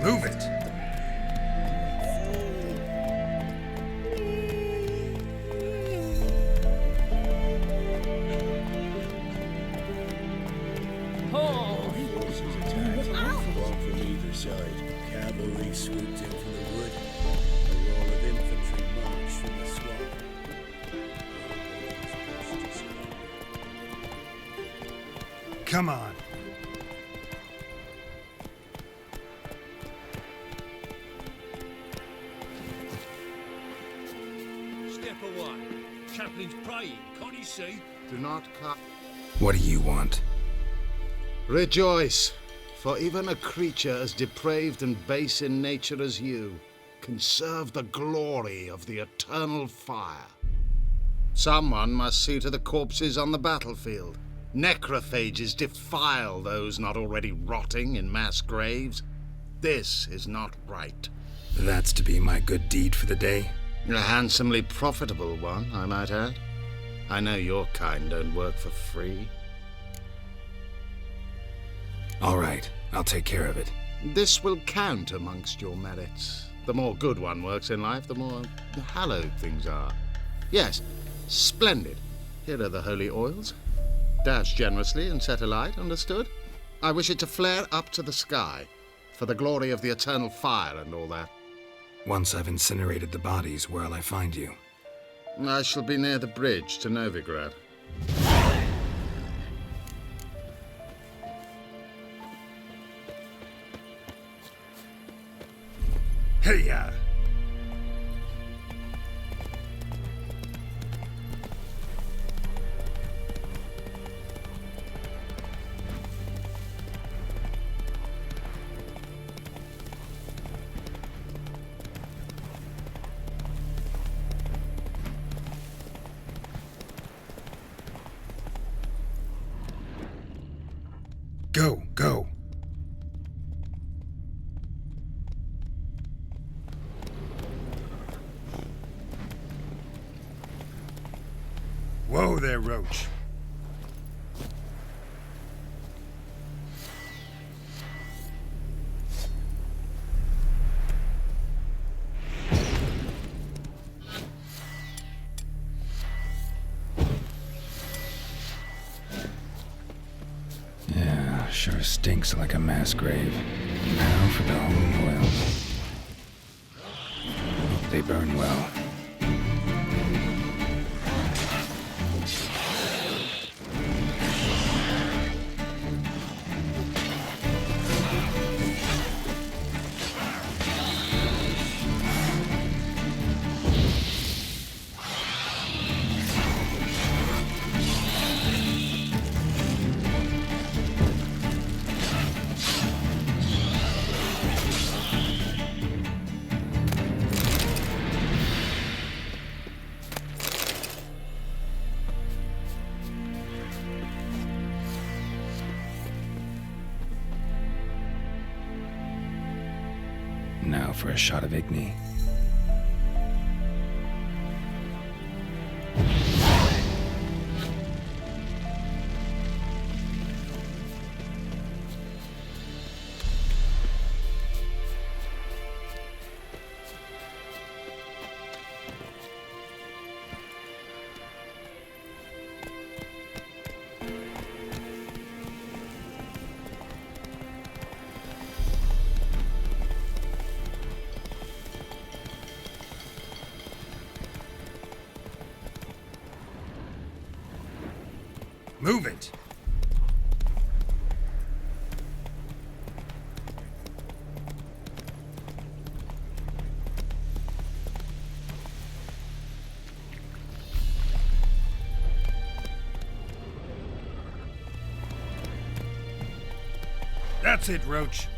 Move it! One from either side. Cavalry swooped in from the wood. A wall of infantry marched from the swamp. Come on. Step away. Chaplain's praying, can't you see? Do not come. What do you want? Rejoice, for even a creature as depraved and base in nature as you can serve the glory of the eternal fire. Someone must see to the corpses on the battlefield. Necrophages defile those not already rotting in mass graves. This is not right. That's to be my good deed for the day? A handsomely profitable one, I might add. I know your kind don't work for free. All right, I'll take care of it. This will count amongst your merits. The more good one works in life, the more hallowed things are. Yes, splendid. Here are the holy oils. Dash generously and set alight, understood? I wish it to flare up to the sky, for the glory of the eternal fire and all that. Once I've incinerated the bodies, where'll I find you? I shall be near the bridge to Novigrad. Hey-ya! Go, go. Whoa there, Roach. Yeah, sure stinks like a mass grave. Now for the holy oil. Hope they burn well. Now for a shot of Igni. Move it! That's it, Roach.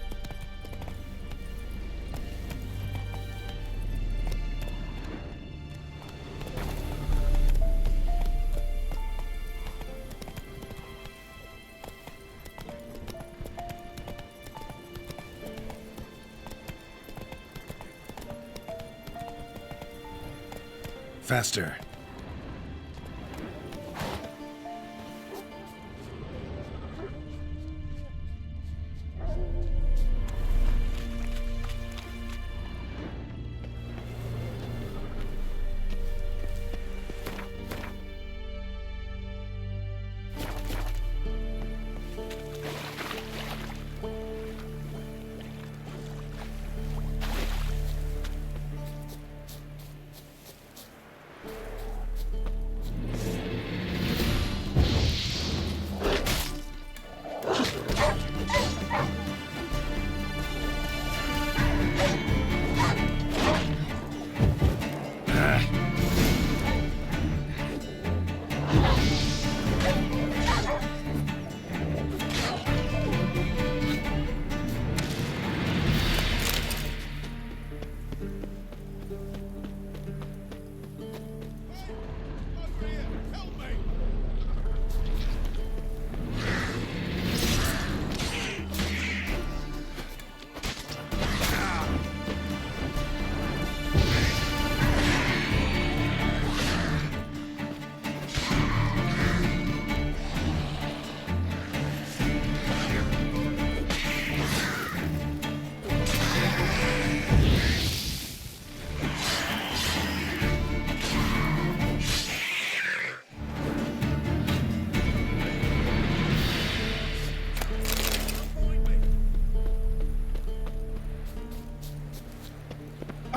Faster.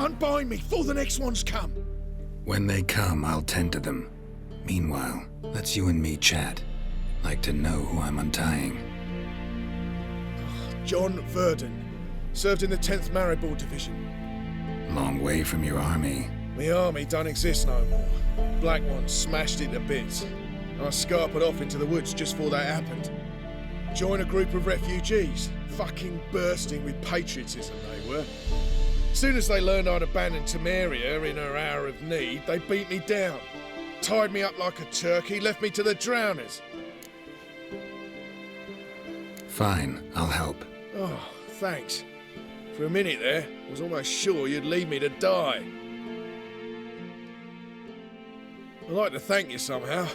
Unbind me before the next ones come. When they come, I'll tend to them. Meanwhile, let's you and me chat. Like to know who I'm untying. John Verdon. Served in the 10th Maribor Division. Long way from your army. My army don't exist no more. Black Ones smashed it to bits. I scarpered off into the woods just before that happened. Joined a group of refugees. Fucking bursting with patriotism they were. Soon as they learned I'd abandoned Temeria in her hour of need, they beat me down. Tied me up like a turkey, left me to the drowners. Fine, I'll help. Oh, thanks. For a minute there, I was almost sure you'd leave me to die. I'd like to thank you somehow,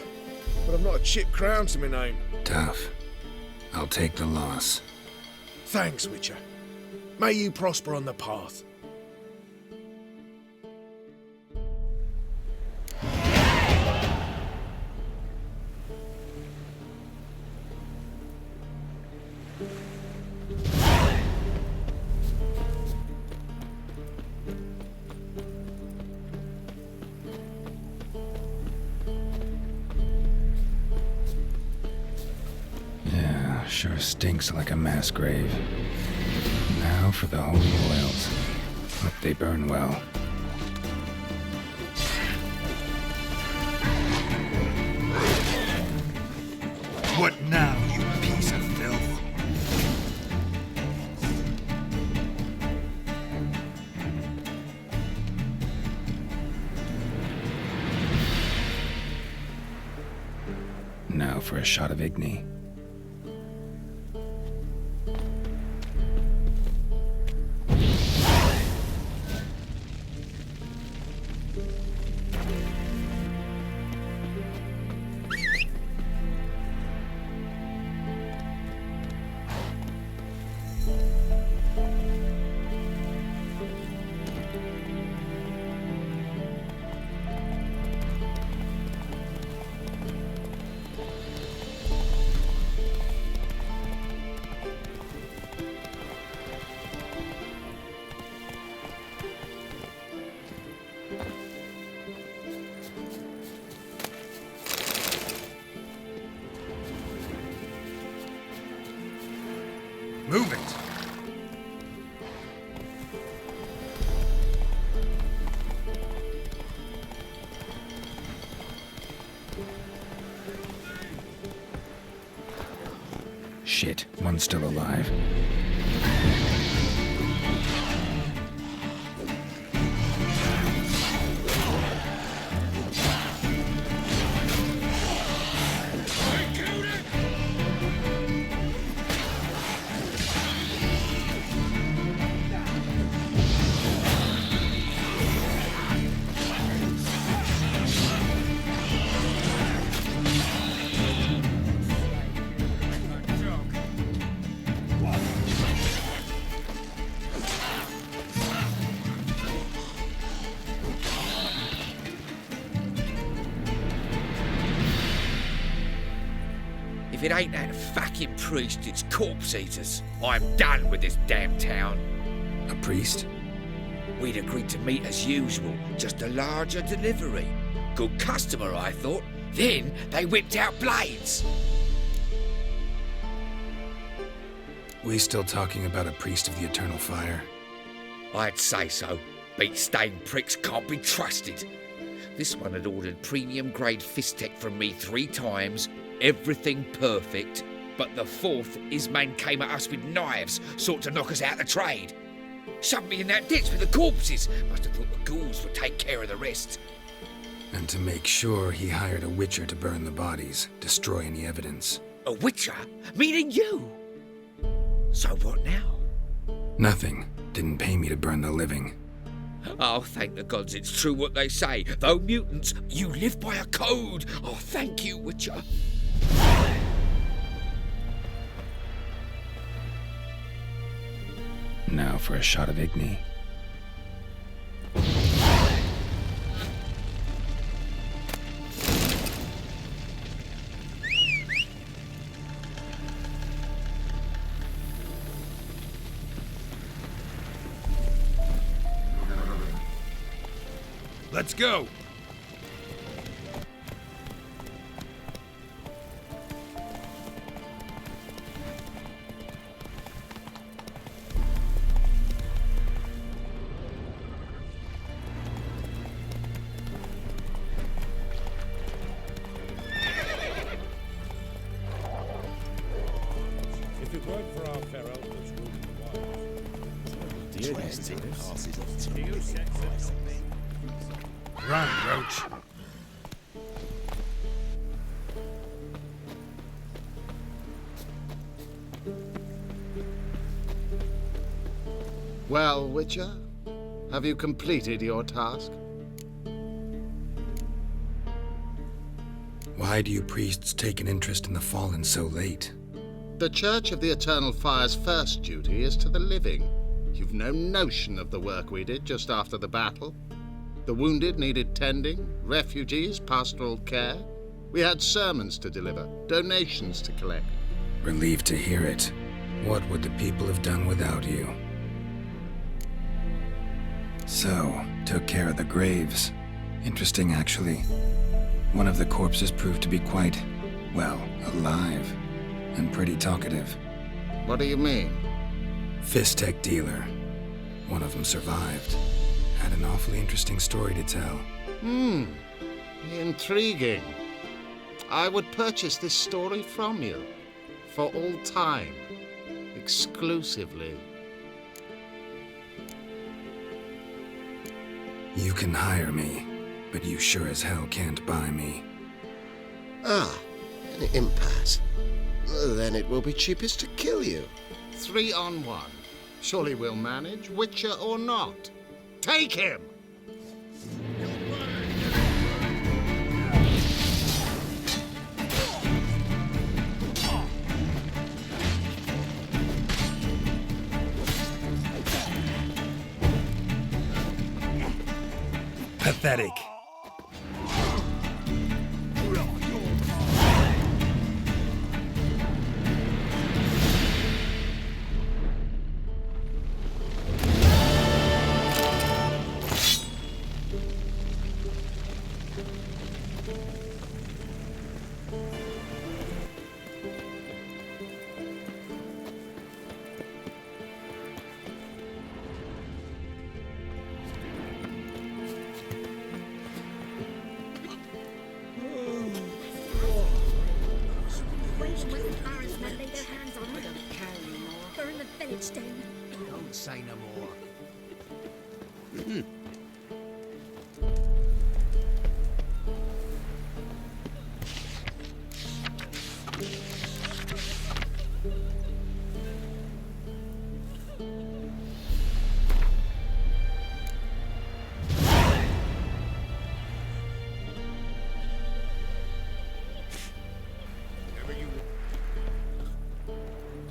but I've not a chip crown to my name. Tough. I'll take the loss. Thanks, Witcher. May you prosper on the path. Sure stinks like a mass grave. Now for the holy oils. Hope they burn well. What now, you piece of filth? Now for a shot of Igni. Move it! Shit, one's still alive. If it ain't that fucking priest, it's corpse eaters. I'm done with this damn town. A priest? We'd agreed to meet as usual, just a larger delivery. Good customer, I thought. Then they whipped out blades. We still talking about a priest of the eternal fire? I'd say so. Beat-stained pricks can't be trusted. This one had ordered premium-grade fist tech from me 3 times, everything perfect, but the 4th, his man came at us with knives, sought to knock us out of trade. Shoved me in that ditch with the corpses. Must have thought the ghouls would take care of the rest. And to make sure, he hired a witcher to burn the bodies, destroy any evidence. A witcher? Meaning you? So what now? Nothing. Didn't pay me to burn the living. Oh, thank the gods it's true what they say. Though mutants, you live by a code. Oh, thank you, Witcher. Now for a shot of Igni. Let's go! If it weren't for our fair elders ruling the wilds, Run, Roach. Well, Witcher, have you completed your task? Why do you priests take an interest in the fallen so late? The Church of the Eternal Fire's first duty is to the living. You've no notion of the work we did just after the battle. The wounded needed tending, refugees pastoral care. We had sermons to deliver, donations to collect. Relieved to hear it. What would the people have done without you? So, took care of the graves. Interesting, actually. One of the corpses proved to be quite, well, alive. And pretty talkative. What do you mean? Fist tech dealer. One of them survived. Had an awfully interesting story to tell. Intriguing. I would purchase this story from you. For all time. Exclusively. You can hire me, but you sure as hell can't buy me. Ah, an impasse. Then it will be cheapest to kill you. 3 on 1. Surely we'll manage, Witcher or not. Take him! Pathetic. Don't say no more.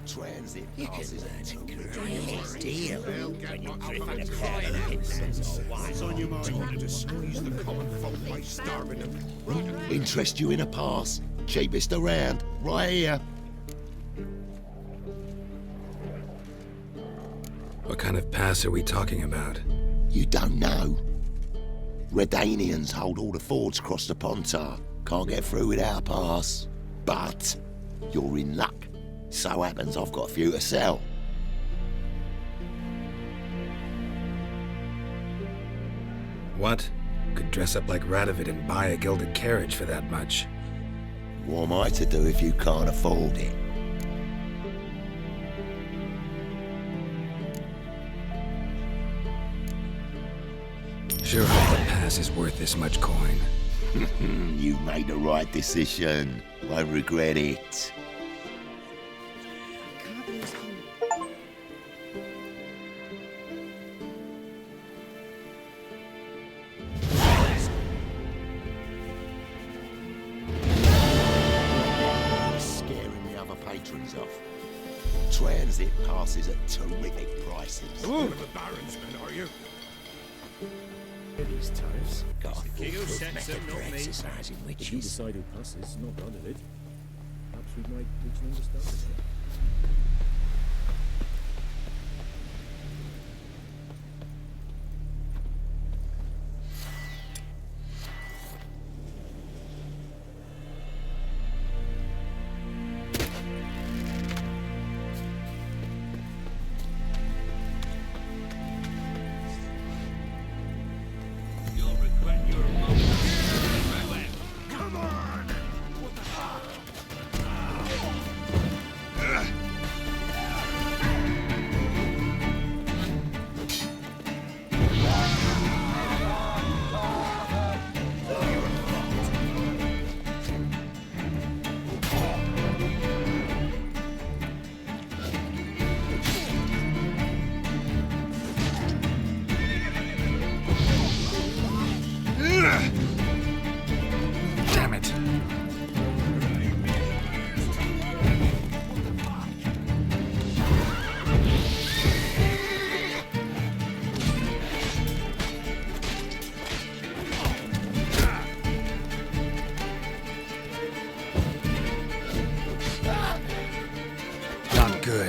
Transit passes a two-great deal when you're drifting a pair of pincers or wine. On your mind to squeeze the common folk by starving them. Interest you in a pass? Cheapest around, right here. What kind of pass are we talking about? You don't know? Redanians hold all the fords across the Pontar. Can't get through without a pass. But you're in luck. So happens I've got a few to sell. What? Could dress up like Radovid and buy a gilded carriage for that much. What am I to do if you can't afford it? Sure hope the pass is worth this much coin. You made the right decision. Won't regret it. Scaring the other patrons off. Transit passes at terrific prices. One of the Baron's men, are you? these tariffs. Got a King who foolproof sets them, method not for me. exercising If you witches. decide who passes, not done of it. Perhaps we might reach an understanding.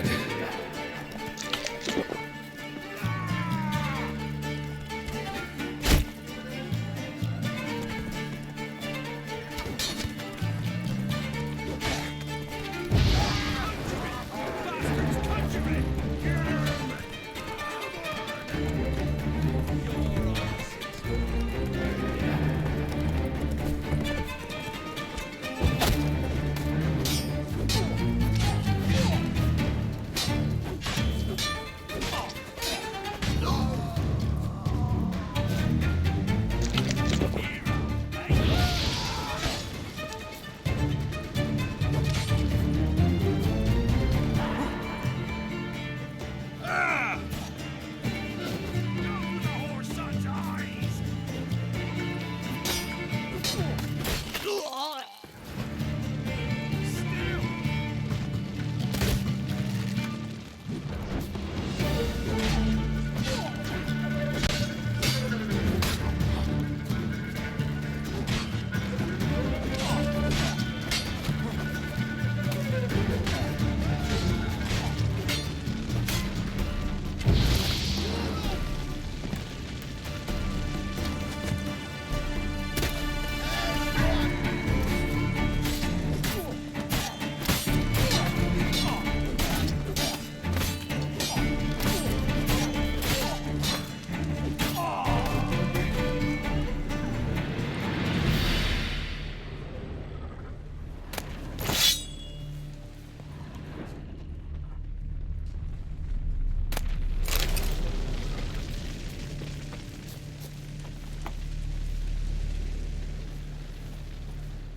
good.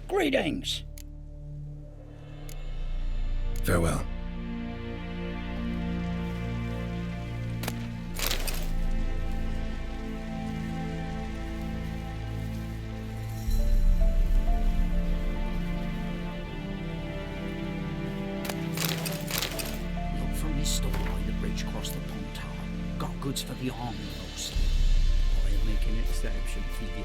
Greetings. Farewell. Look from this store by the bridge across the pond tower. Got goods for the army mostly. I'll make an exception for you.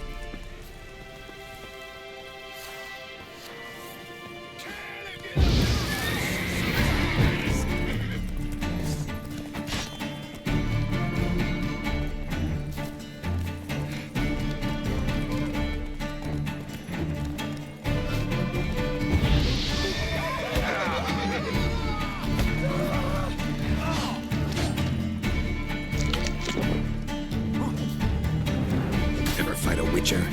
Ever fight a witcher?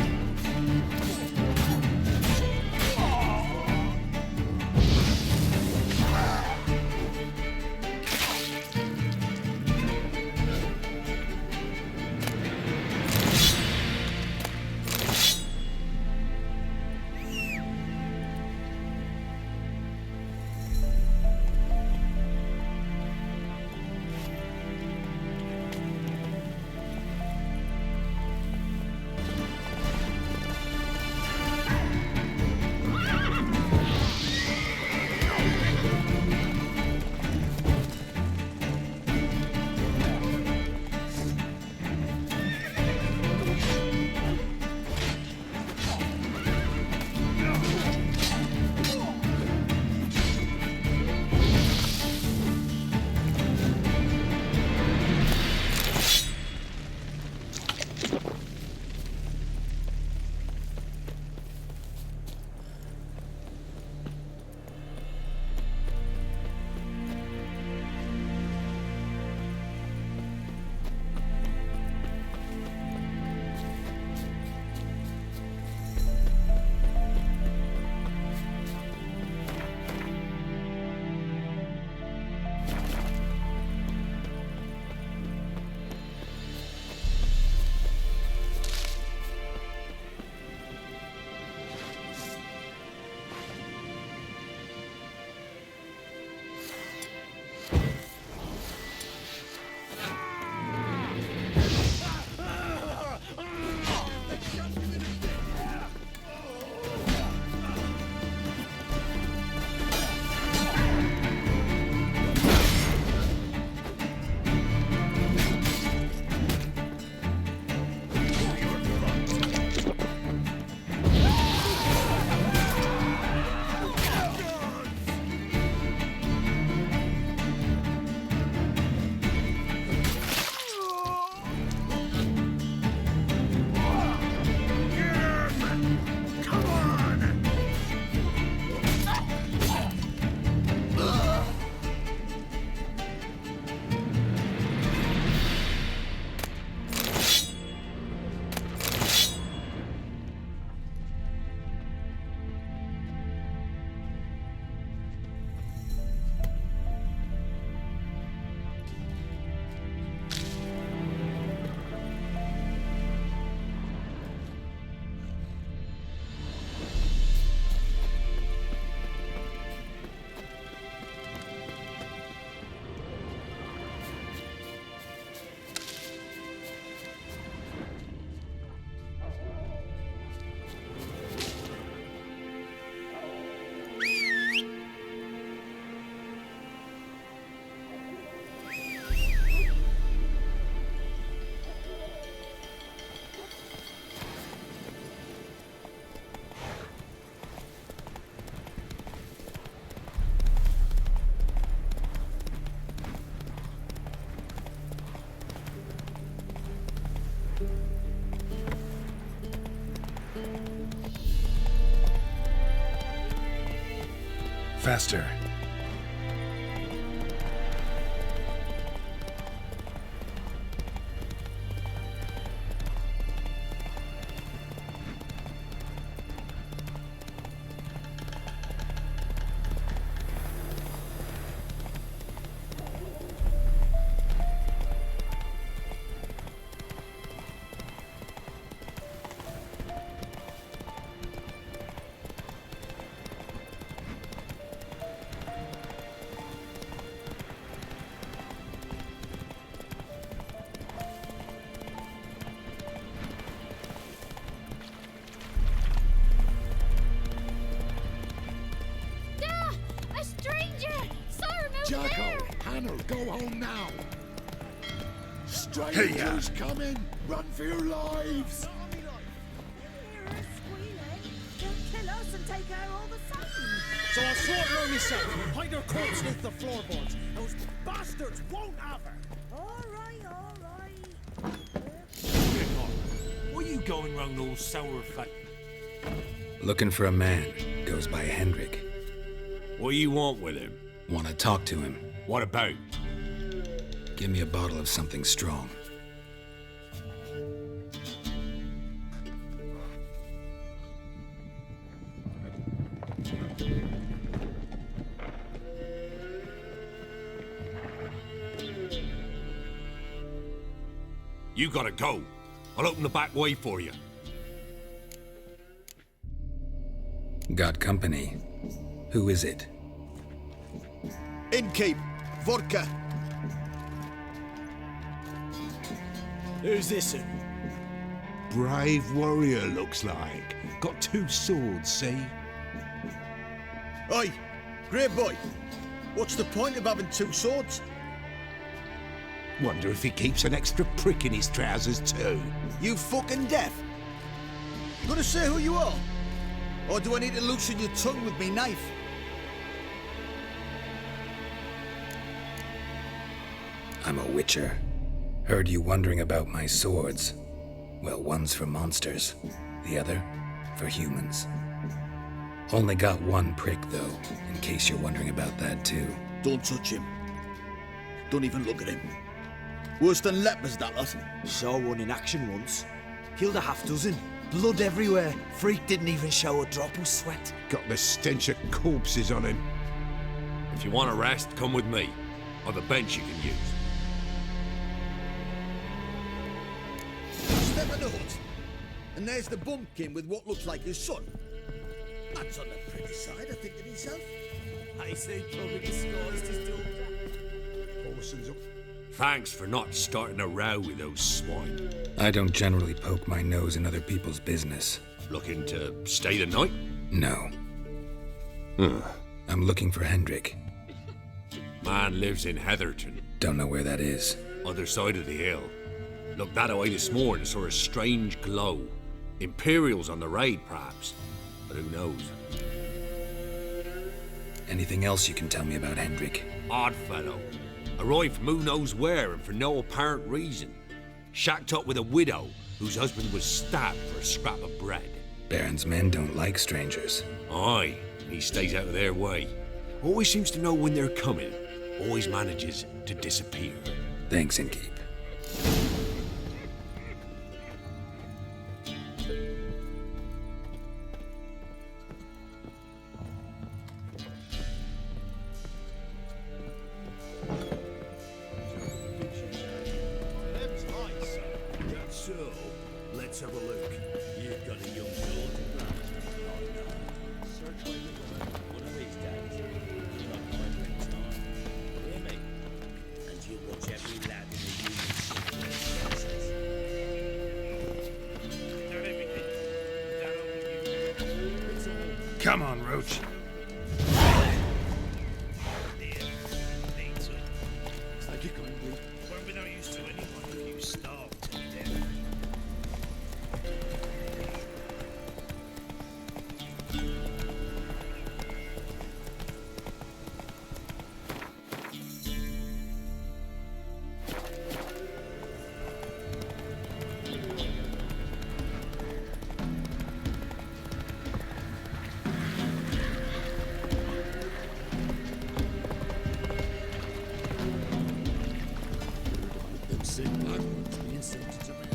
Faster. A stranger! Sir, no Jacko, Hannah, go home now. Strangers coming! Run for your lives! Hear her squealing. They'll kill us and take her all the same. So I'll sort her out myself and hide her corpse beneath the floorboards. Those bastards won't have her. All right, all right. What are you going round all sour fat? Looking for a man. Goes by Hendrik. What do you want with him? Want to talk to him. What about? Give me a bottle of something strong. You gotta go. I'll open the back way for you. Got company. Who is it? Innkeep, vodka. Who's this? Brave warrior, looks like. Got 2 swords, see? Oi, great boy. What's the point of having 2 swords? Wonder if he keeps an extra prick in his trousers too. You fucking deaf? Gonna say who you are? Or do I need to loosen your tongue with me knife? I'm a witcher. Heard you wondering about my swords. Well, one's for monsters, the other for humans. Only got 1 prick, though, in case you're wondering about that, too. Don't touch him. Don't even look at him. Worse than lepers, that lot. Saw one in action once. Killed a half dozen. Blood everywhere. Freak didn't even show a drop of sweat. Got the stench of corpses on him. If you want a rest, come with me. I've a bench you can use. Step in the hut. And there's the bumpkin with what looks like his son. That's on the pretty side, I think to himself. I say probably disguised his daughter. Parsons up. Thanks for not starting a row with those swine. I don't generally poke my nose in other people's business. Looking to stay the night? No. I'm looking for Hendrik. Man lives in Heatherton, Don't know where that is. other side of the hill. Looked that away this morning, saw a strange glow. Imperials on the raid, perhaps. But who knows? Anything else you can tell me about Hendrik? Odd fellow. Arrived from who knows where and for no apparent reason. Shacked up with a widow whose husband was stabbed for a scrap of bread. Baron's men don't like strangers. Aye, he stays out of their way. Always seems to know when they're coming. Always manages to disappear. Thanks, Innkeep. So, let's have a look. You've got a young daughter. Search where you go. One of these days, you'll not find her in time. Hear me? And you'll watch every lad in the unit. Come on, Roach. It's like you're going to. Won't be no use to anyone if you starve to death. sick black ones being sent to Japan.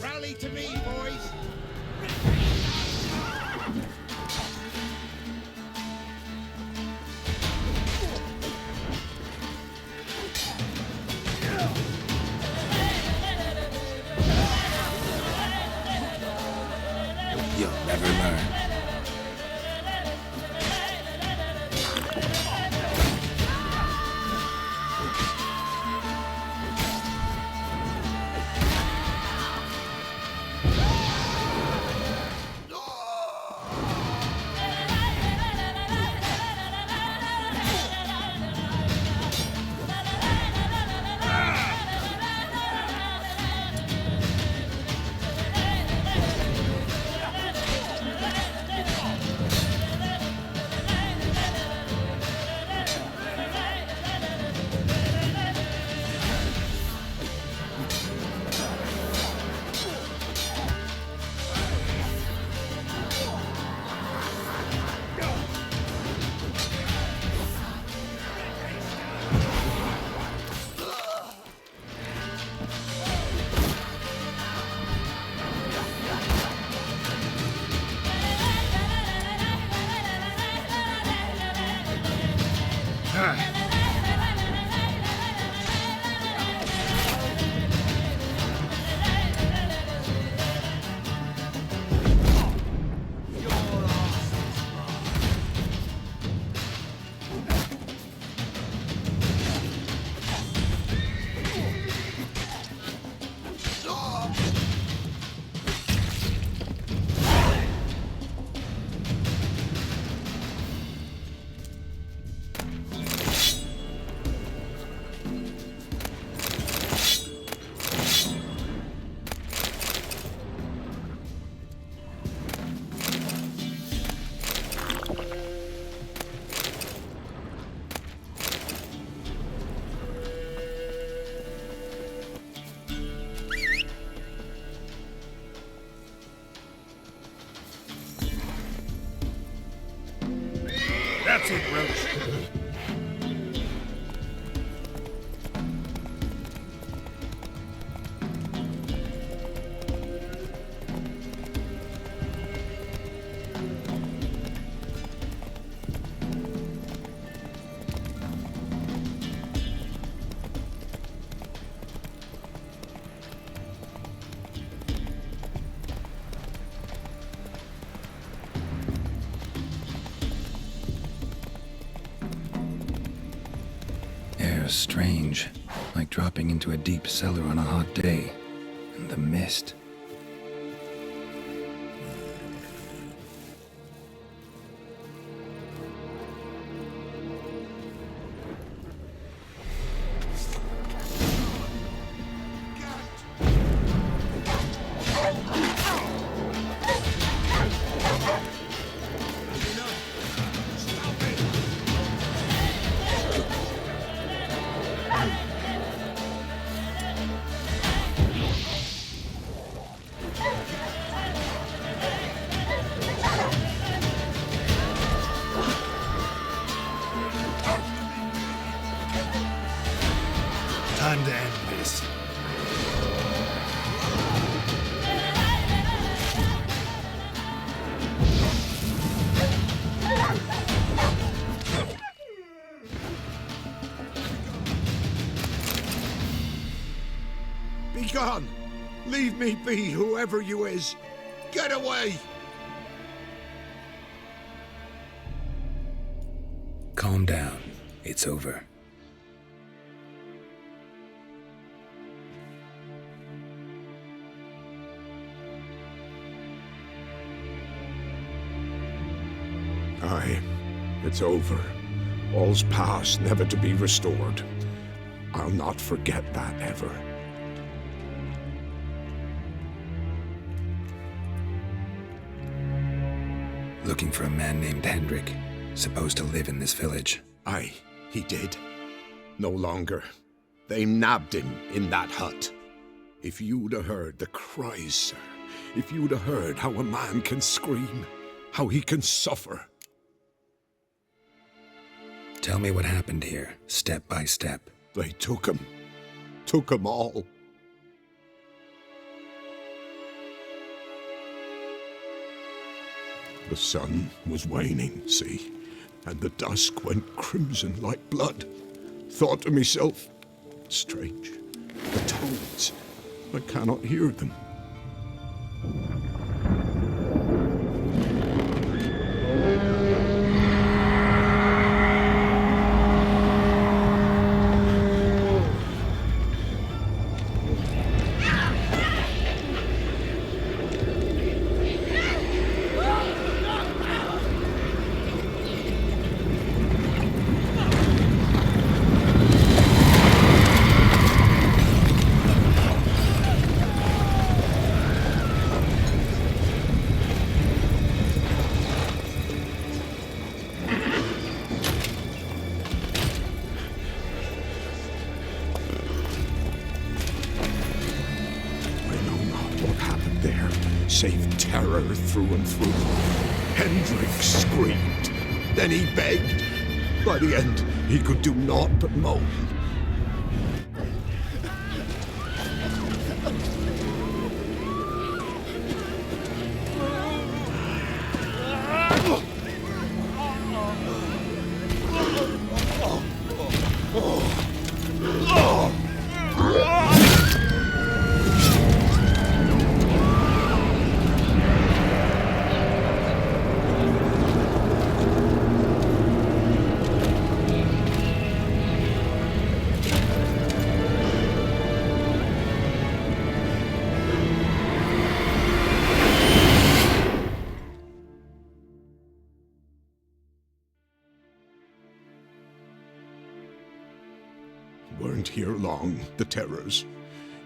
Rally to me, boys! You'll never learn. That's it, Roach. Air's strange, like dropping into a deep cellar on a hot day. And the mist. Time to end this. Be gone! Leave me be, whoever you is! Get away! Calm down. It's over. Aye, it's over. All's past, never to be restored. I'll not forget that ever. looking for a man named Hendrik, supposed to live in this village. Aye, he did. No longer. They nabbed him in that hut. If you'd have heard the cries, sir, if you'd have heard how a man can scream, how he can suffer. Tell me what happened here, step by step. They took him all. The sun was waning, see, and the dusk went crimson like blood. Thought to myself, strange, the toads, I cannot hear them. Save terror through and through. Hendrik screamed. Then he begged. By the end, he could do naught but moan. Weren't here long, the terrors.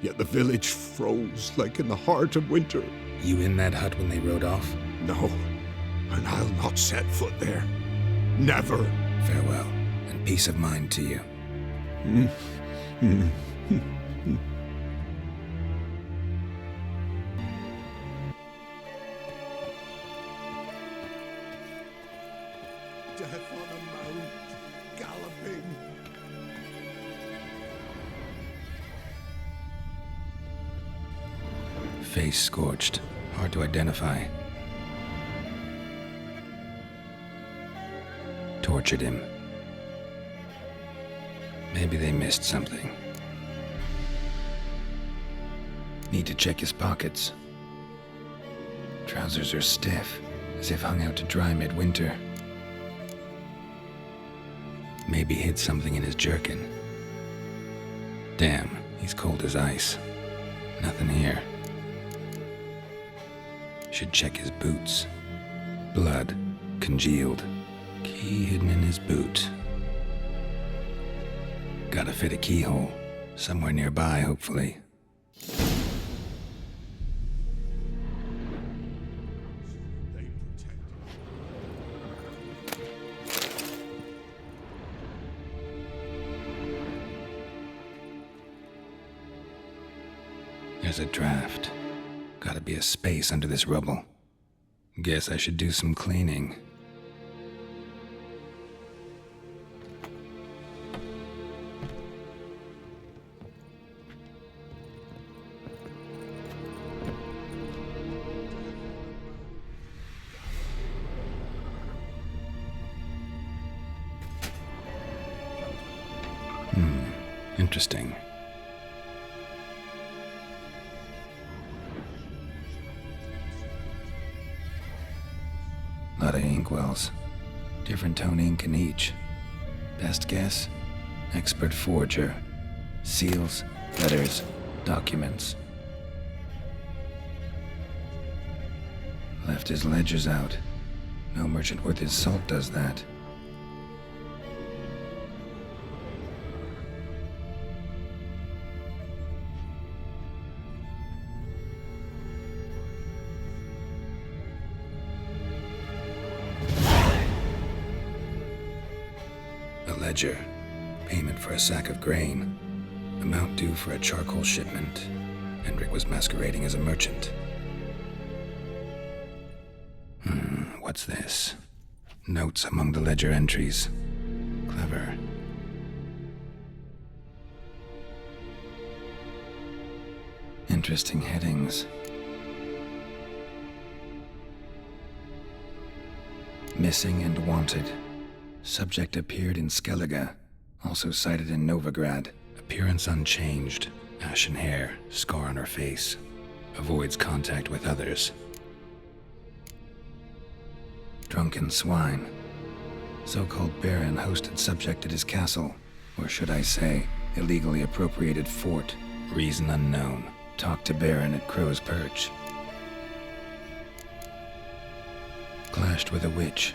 Yet the village froze like in the heart of winter. You in that hut when they rode off? No, and I'll not set foot there. Never. Farewell, and peace of mind to you. Death on a mount, galloping. Face scorched, hard to identify. Tortured him. Maybe they missed something. Need to check his pockets. Trousers are stiff, as if hung out to dry midwinter. Maybe hid something in his jerkin. Damn, he's cold as ice. Nothing here. Should check his boots. Blood, congealed. Key hidden in his boot. Gotta fit a keyhole. Somewhere nearby, hopefully. There's a draft. Gotta be a space under this rubble. Guess I should do some cleaning. Interesting. Lot of inkwells. Different tone ink in each. Best guess? Expert forger. Seals, letters, documents. Left his ledgers out. No merchant worth his salt does that. ledger. Payment for a sack of grain. Amount due for a charcoal shipment. Hendrik was masquerading as a merchant. What's this? Notes among the ledger entries. Clever. Interesting headings. Missing and wanted. Subject appeared in Skellige, also sighted in Novigrad. Appearance unchanged. Ashen hair, scar on her face. Avoids contact with others. Drunken swine. So-called baron hosted subject at his castle, or should I say, illegally appropriated fort. Reason unknown. Talked to baron at Crow's Perch. Clashed with a witch.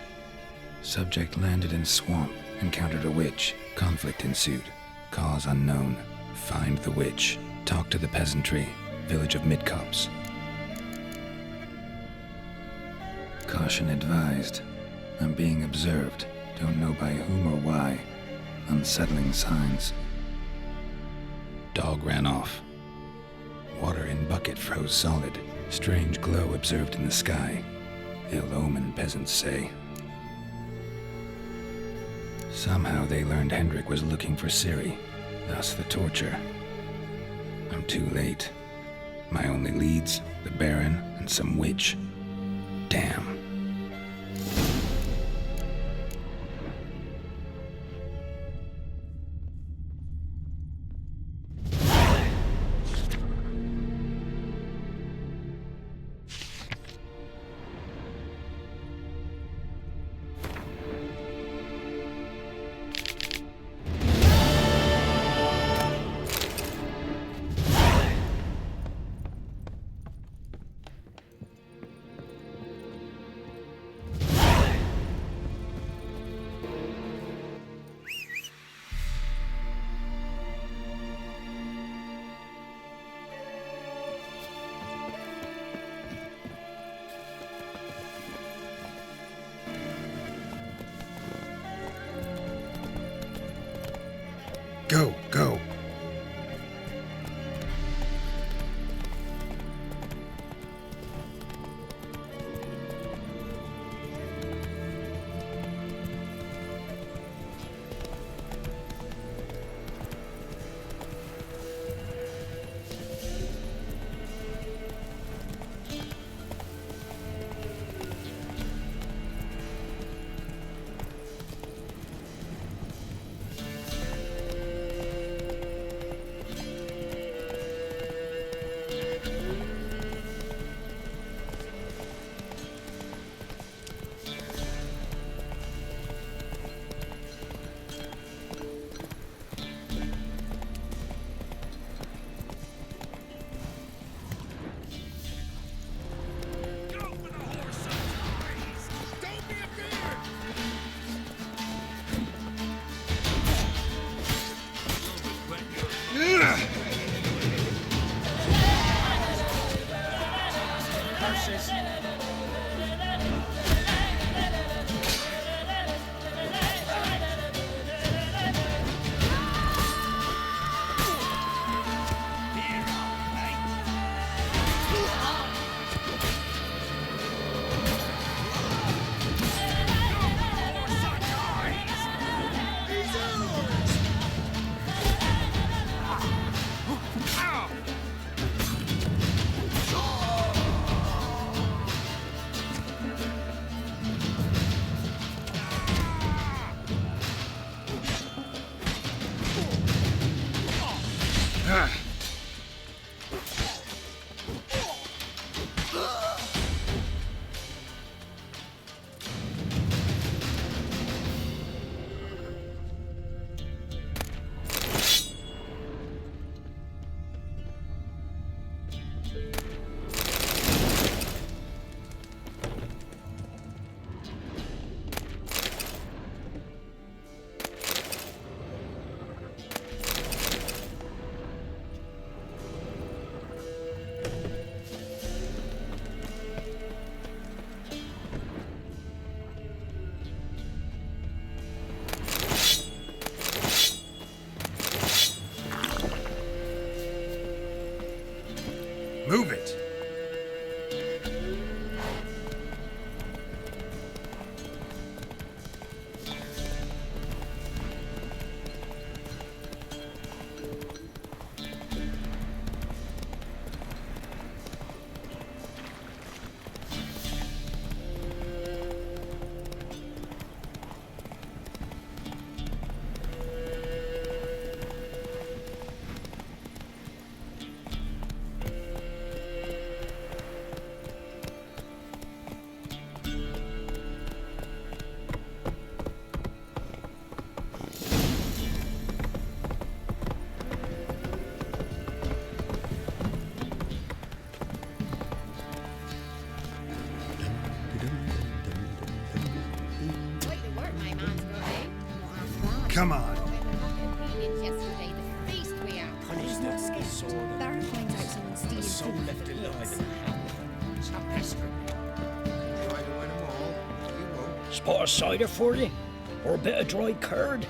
Subject landed in swamp, encountered a witch. Conflict ensued. Cause unknown. Find the witch. Talk to the peasantry. Village of Midcopse. Caution advised. I'm being observed. Don't know by whom or why. Unsettling signs. Dog ran off. Water in bucket froze solid. Strange glow observed in the sky. Ill omen, peasants say. Somehow they learned Hendrik was looking for Ciri, thus the torture. I'm too late. My only leads, the Baron and some witch. Damn. Move it! Come on. Spot of cider for you? Or a bit of dry curd?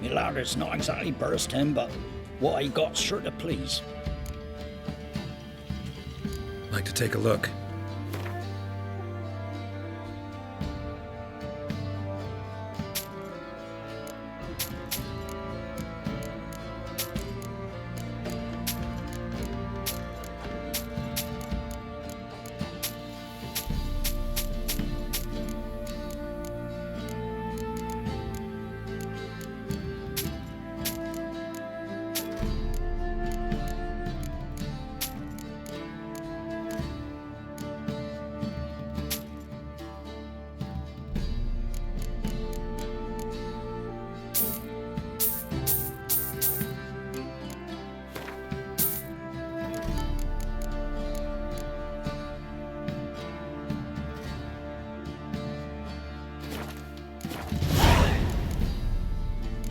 Me ladder's not exactly bursting, but what I got's sure to please. Like to take a look?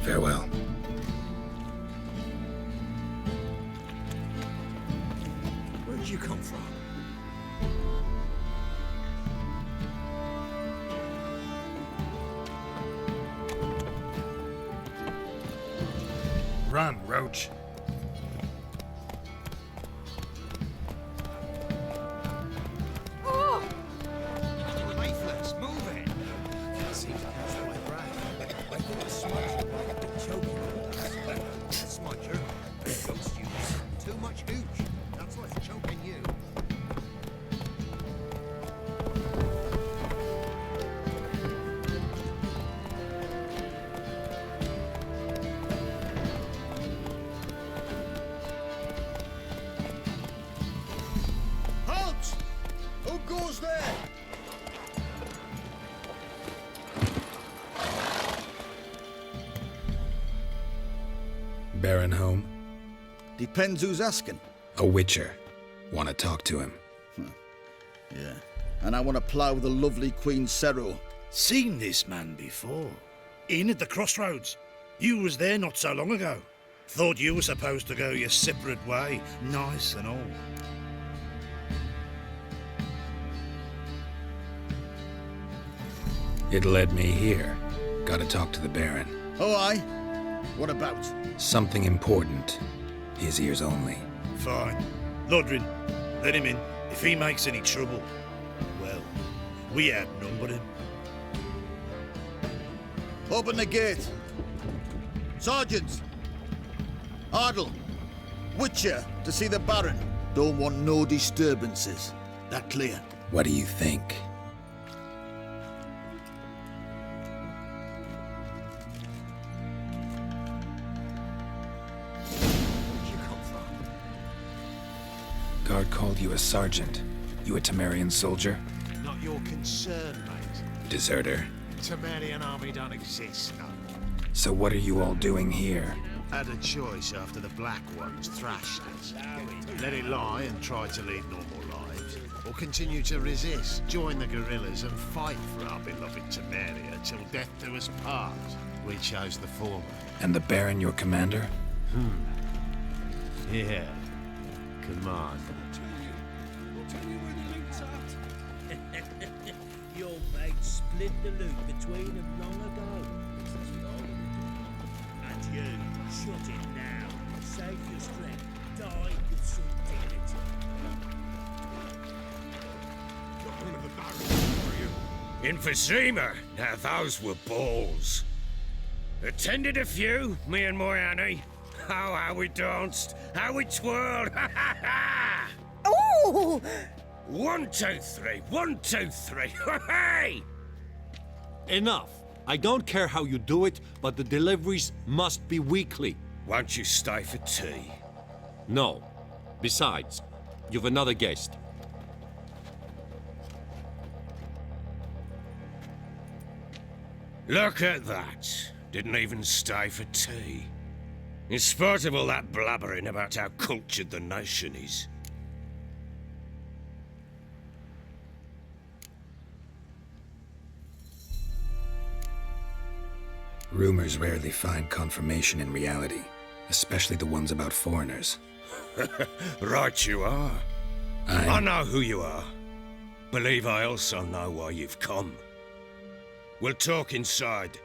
Farewell. Where'd you come from? Run, Roach. Oh! Lifeless, move it! Can't seem to catch my breath. I think the smudger might have been choking on us. Smudger? Ghost use. Too much hooch. That's what's choking you. Halt! Who goes there? Baron home? Depends who's asking. A witcher. Want to talk to him. Yeah. And I want to plough the lovely Queen Cero. Seen this man before. In at the crossroads. You was there not so long ago. Thought you were supposed to go your separate way, nice and all. It led me here. Gotta talk to the Baron. Oh, aye? What about? Something important. His ears only. Fine. Lodrin, let him in. If he makes any trouble, well, we outnumber him. Open the gate. Sergeants! Ardle! Witcher to see the Baron. Don't want no disturbances. That clear? What do you think? Guard called you a sergeant. You a Temerian soldier? Not your concern, mate. Deserter. Temerian army don't exist, no. So what are you all doing here? Had a choice after the Black Ones thrashed us. Let it lie and try to lead normal lives, or continue to resist, join the guerrillas and fight for our beloved Temeria till death do us part. We chose the former. And the Baron your commander? Yeah. Command. Your mate split the loot between them long ago. And you, shut it now. Save your strength. Die with some dignity. Emphysema. Now those were balls. Attended a few, me and my Annie. Oh, how we danced, how we twirled. Ha ha ha! Oh! 1, 2, 3. 1, 2, 3. Hey! Enough. I don't care how you do it, but the deliveries must be weekly. Won't you stay for tea? No. Besides, you've another guest. Look at that. Didn't even stay for tea. In spite of all that blabbering about how cultured the nation is. Rumors rarely find confirmation in reality, especially the ones about foreigners. Right you are. I know who you are. Believe I also know why you've come. We'll talk inside.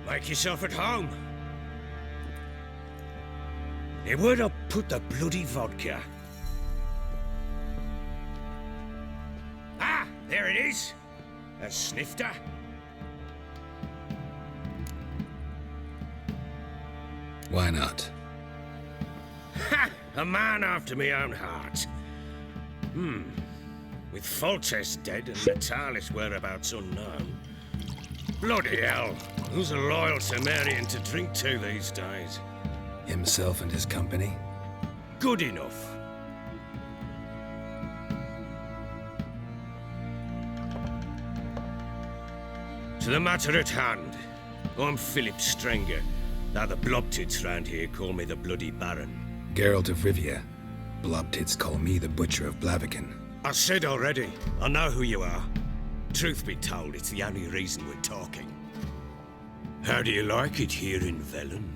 Make yourself at home. Now, where'd I put the bloody vodka? Ah, there it is. A snifter. Why not? Ha! A man after my own heart. With Foltest dead and Natalis whereabouts unknown. Bloody hell. Who's a loyal Sumerian to drink to these days? Himself and his company? Good enough. To the matter at hand. I'm Philip Strenger. Now the blobtits round here call me the Bloody Baron. Geralt of Rivia. Blobtits call me the Butcher of Blaviken. I said already, I know who you are. Truth be told, it's the only reason we're talking. How do you like it here in Velen?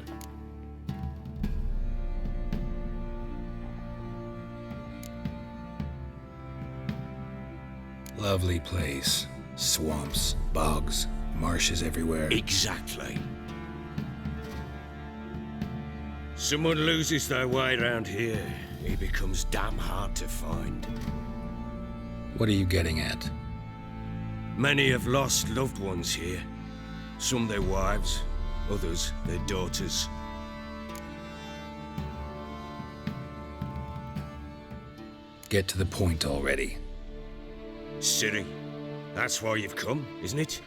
Lovely place. Swamps, bogs, marshes everywhere. Exactly. Someone loses their way around here, he becomes damn hard to find. What are you getting at? Many have lost loved ones here. Some their wives, others their daughters. Get to the point already. Ciri, that's why you've come, isn't it?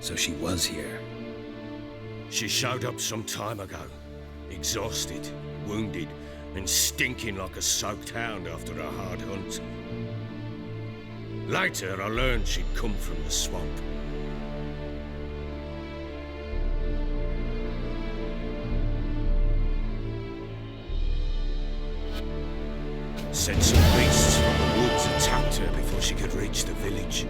So she was here. She showed up some time ago. Exhausted, wounded, and stinking like a soaked hound after a hard hunt. Later, I learned she'd come from the swamp. Said some beasts from the woods attacked her before she could reach the village.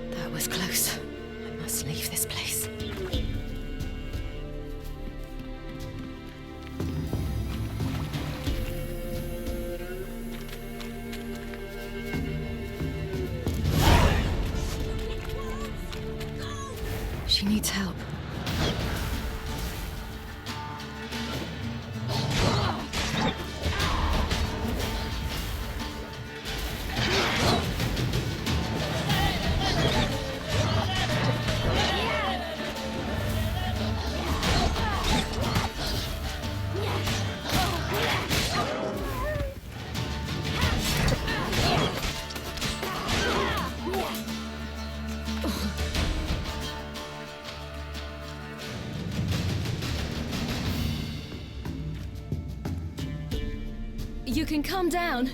That was close. I must leave this place. She needs help. You can calm down.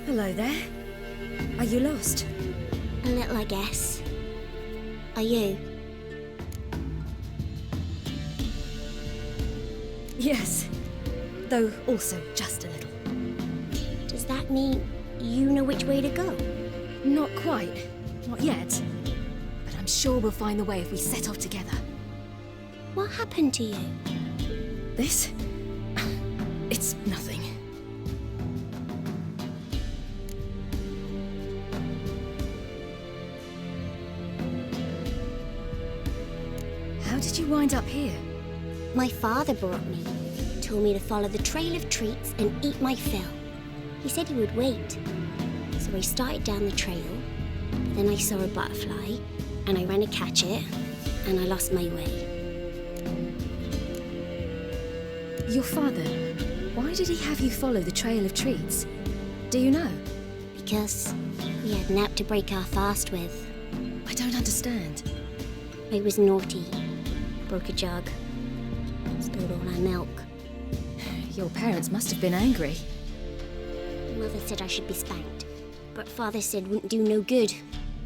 Hello there. Are you lost? A little, I guess. Are you? Yes. Though also just a little. Does that mean you know which way to go? Not quite. Not yet. But I'm sure we'll find the way if we set off together. What happened to you? This? It's nothing. How did you wind up here? My father brought me. Told me to follow the trail of treats and eat my fill. He said he would wait. So I started down the trail, but then I saw a butterfly, and I ran to catch it, and I lost my way. Your father, why did he have you follow the trail of treats? Do you know? Because we had nap to break our fast with. I don't understand. I was naughty. Broke a jug. Spilled all our milk. Your parents must have been angry. Mother said I should be spanked, but Father said wouldn't do no good.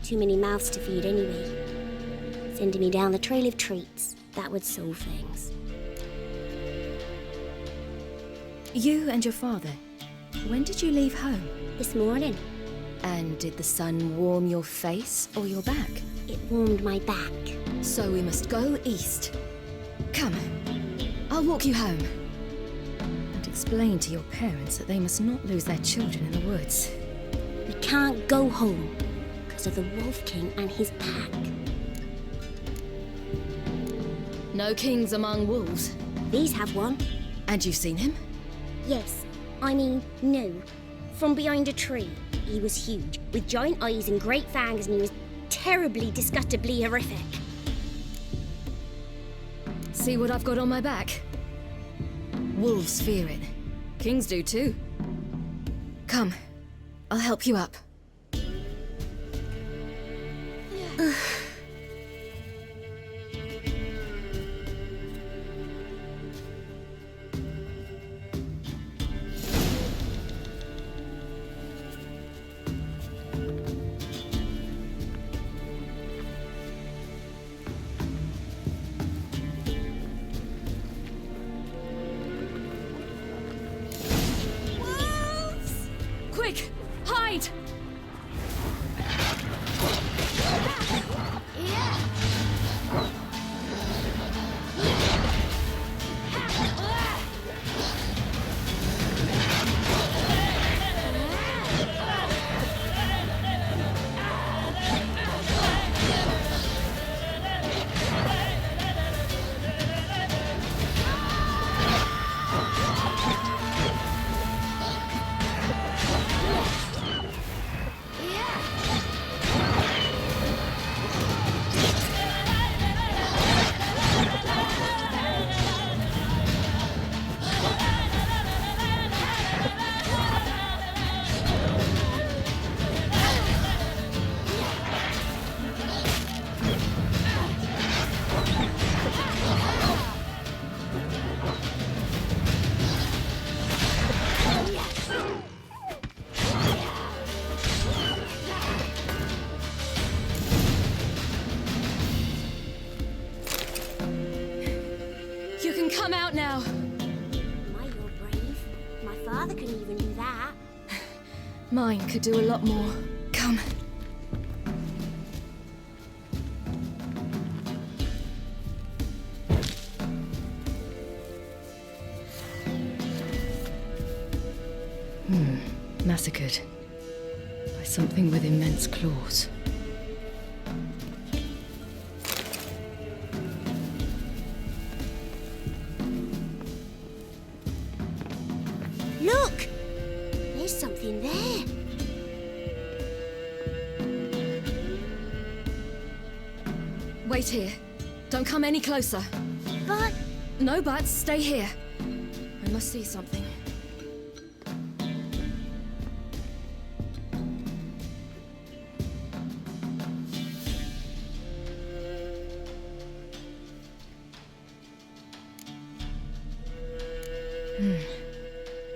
Too many mouths to feed anyway. Sending me down the trail of treats, that would solve things. You and your father, when did you leave home? This morning. And did the sun warm your face or your back? It warmed my back. So we must go east. Come, I'll walk you home. And explain to your parents that they must not lose their children in the woods. We can't go home because of the Wolf King and his pack. No kings among wolves. These have one. And you've seen him? Yes. I mean, no. From behind a tree. He was huge, with giant eyes and great fangs, and he was terribly, disgustingly horrific. See what I've got on my back? Wolves fear it. Kings do too. Come, I'll help you up. Quick! Hide! You can come out now. My, you're brave. My father couldn't even do that. Mine could do a lot more. Come. Massacred by something with immense claws. Look! There's something there. Wait here. Don't come any closer. But... No buts. Stay here. I must see something.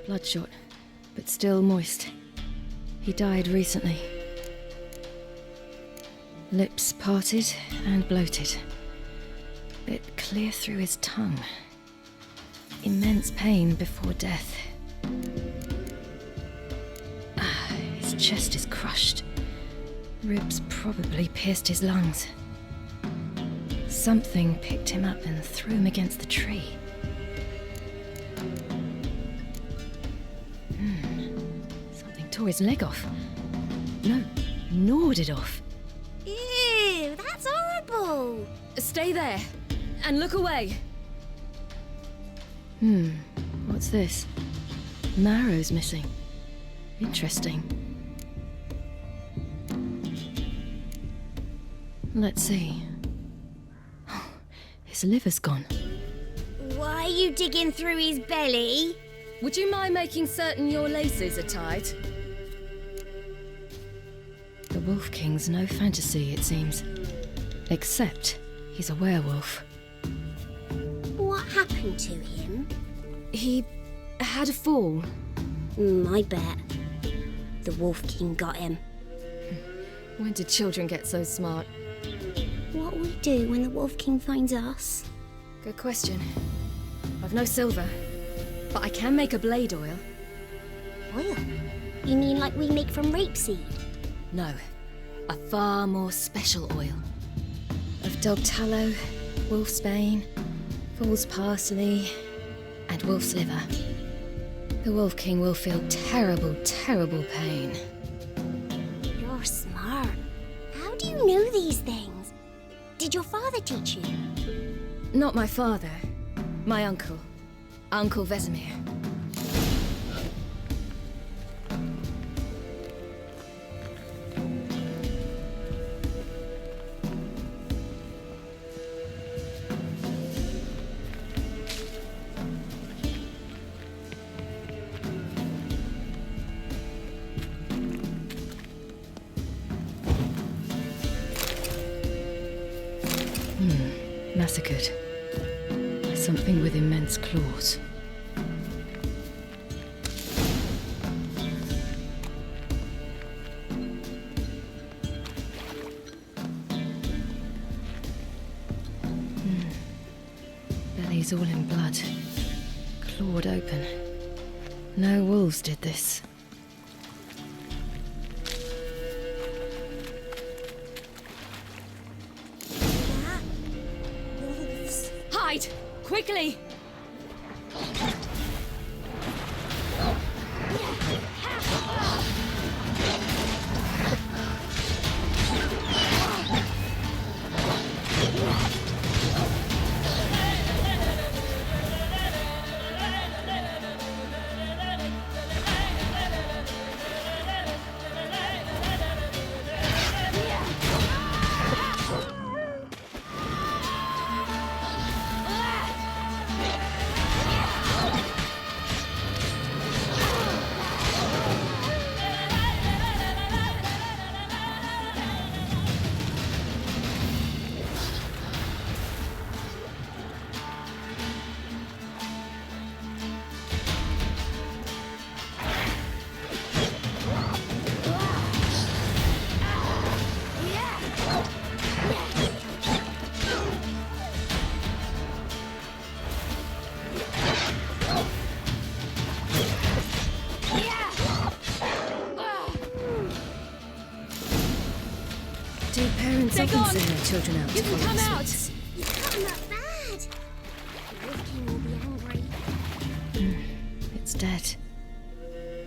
Bloodshot, but still moist. He died recently. Lips parted and bloated. Bit clear through his tongue. Immense pain before death. His chest is crushed. Ribs probably pierced his lungs. Something picked him up and threw him against the tree. Something tore his leg off. No, gnawed it off. Ew, that's horrible. Stay there and look away. What's this? Marrow's missing. Interesting. Let's see. His liver's gone. Why are you digging through his belly? Would you mind making certain your laces are tied? The Wolf King's no fantasy, it seems. Except he's a werewolf. What happened to him? He had a fall. I bet. The Wolf King got him. When did children get so smart? What will we do when the Wolf King finds us? Good question. I've no silver, but I can make a blade oil. Oil? You mean like we make from rapeseed? No, a far more special oil. Of dog tallow, wolf's bane, fool's parsley, and wolf's liver. The Wolf King will feel terrible, terrible pain. You're smart. How do you know these things? Did your father teach you? Not my father. My uncle. Uncle Vesemir. Massacred by something with immense claws. Belly's all in blood, clawed open. No wolves did this. Hide! Quickly! Do parents often send their children out to follow the sweets? You cut him up bad. The Wolf King will be angry. It's dead.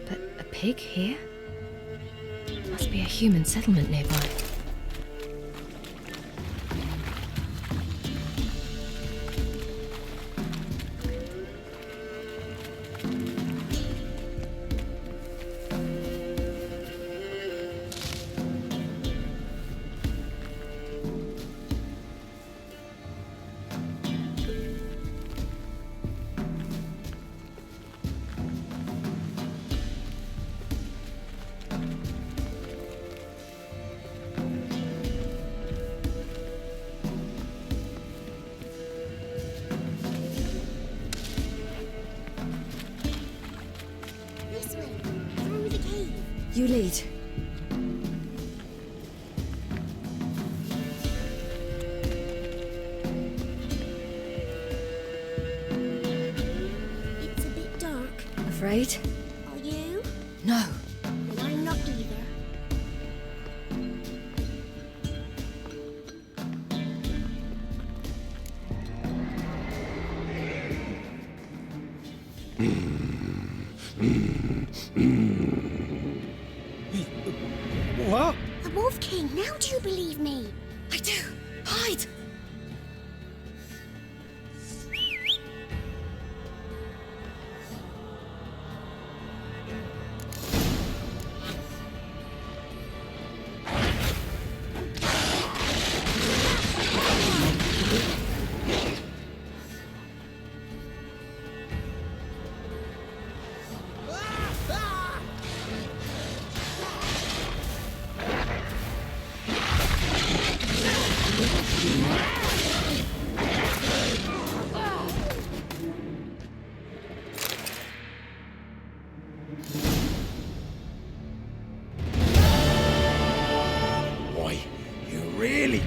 But a pig here? Must be a human settlement nearby. This way, through the cave. You lead. afraid. Are you? No. And I'm not either. What? The Wolf King, now do you believe me? I do. Hide!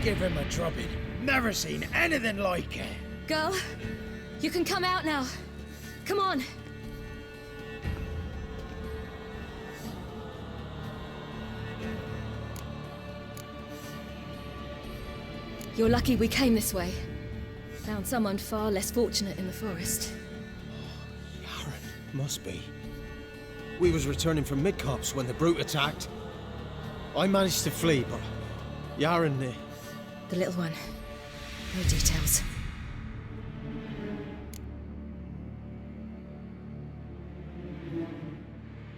Give him a drubbing. Never seen anything like it. Girl, you can come out now. Come on. You're lucky we came this way. Found someone far less fortunate in the forest. Must be. We was returning from Midcops when the brute attacked. I managed to flee, but Yaren, The little one. No details.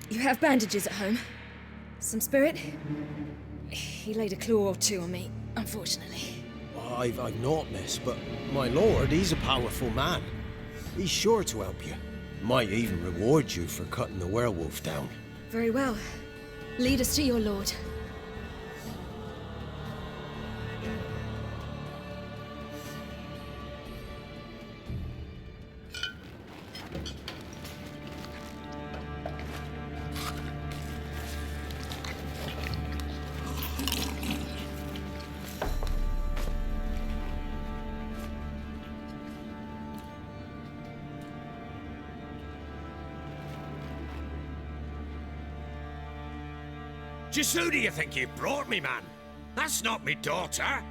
You have bandages at home? Some spirit? He laid a claw or two on me, unfortunately. I've naught, miss, but my lord, he's a powerful man. He's sure to help you. Might even reward you for cutting the werewolf down. Very well. Lead us to your lord. Just who do you think you brought me, man? That's not me daughter.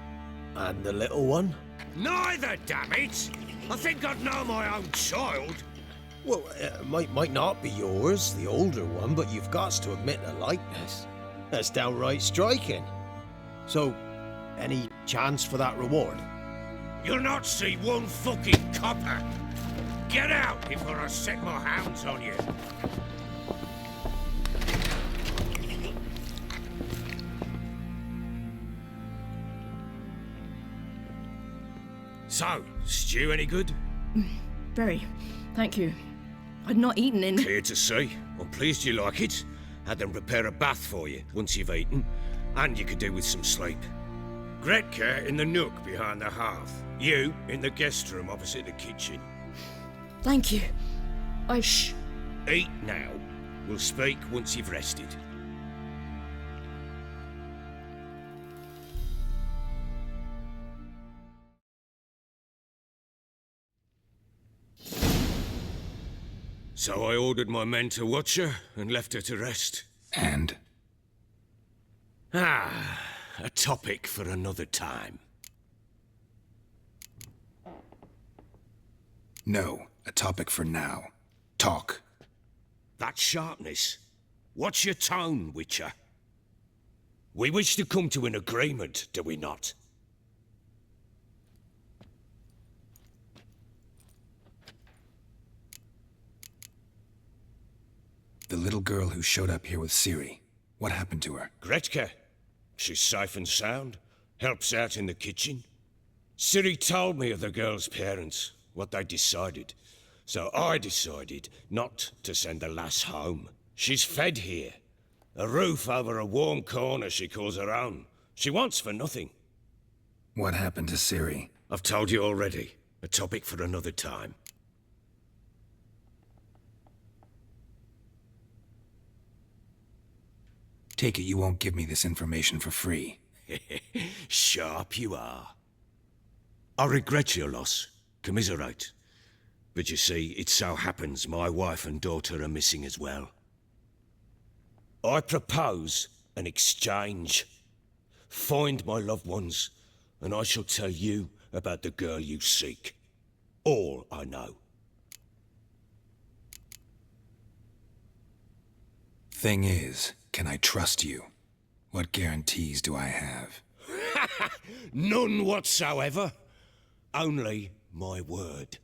And the little one? Neither, damn it! I think I'd know my own child. Well, might not be yours, the older one, but you've got to admit a likeness. That's downright striking. So, any chance for that reward? You'll not see one fucking copper. Get out before I set my hounds on you. So, stew any good? Very. Thank you. I'd not eaten in... Clear to see. I'm pleased you like it. Had them prepare a bath for you once you've eaten, and you could do with some sleep. Gretka in the nook behind the hearth. You in the guest room opposite the kitchen. Thank you. Shh. Eat now. We'll speak once you've rested. So I ordered my men to watch her and left her to rest. And? A topic for another time. No, a topic for now. Talk. That sharpness. What's your tone, Witcher? We wish to come to an agreement, do we not? The little girl who showed up here with Ciri. What happened to her? Gretka. She's safe and sound. Helps out in the kitchen. Ciri told me of the girl's parents, what they decided. So I decided not to send the lass home. She's fed here. A roof over a warm corner she calls her own. She wants for nothing. What happened to Ciri? I've told you already. A topic for another time. Take it you won't give me this information for free. Sharp you are. I regret your loss. Commiserate. But you see, it so happens my wife and daughter are missing as well. I propose an exchange. Find my loved ones, and I shall tell you about the girl you seek. All I know. Thing is, can I trust you? What guarantees do I have? None whatsoever. Only my word.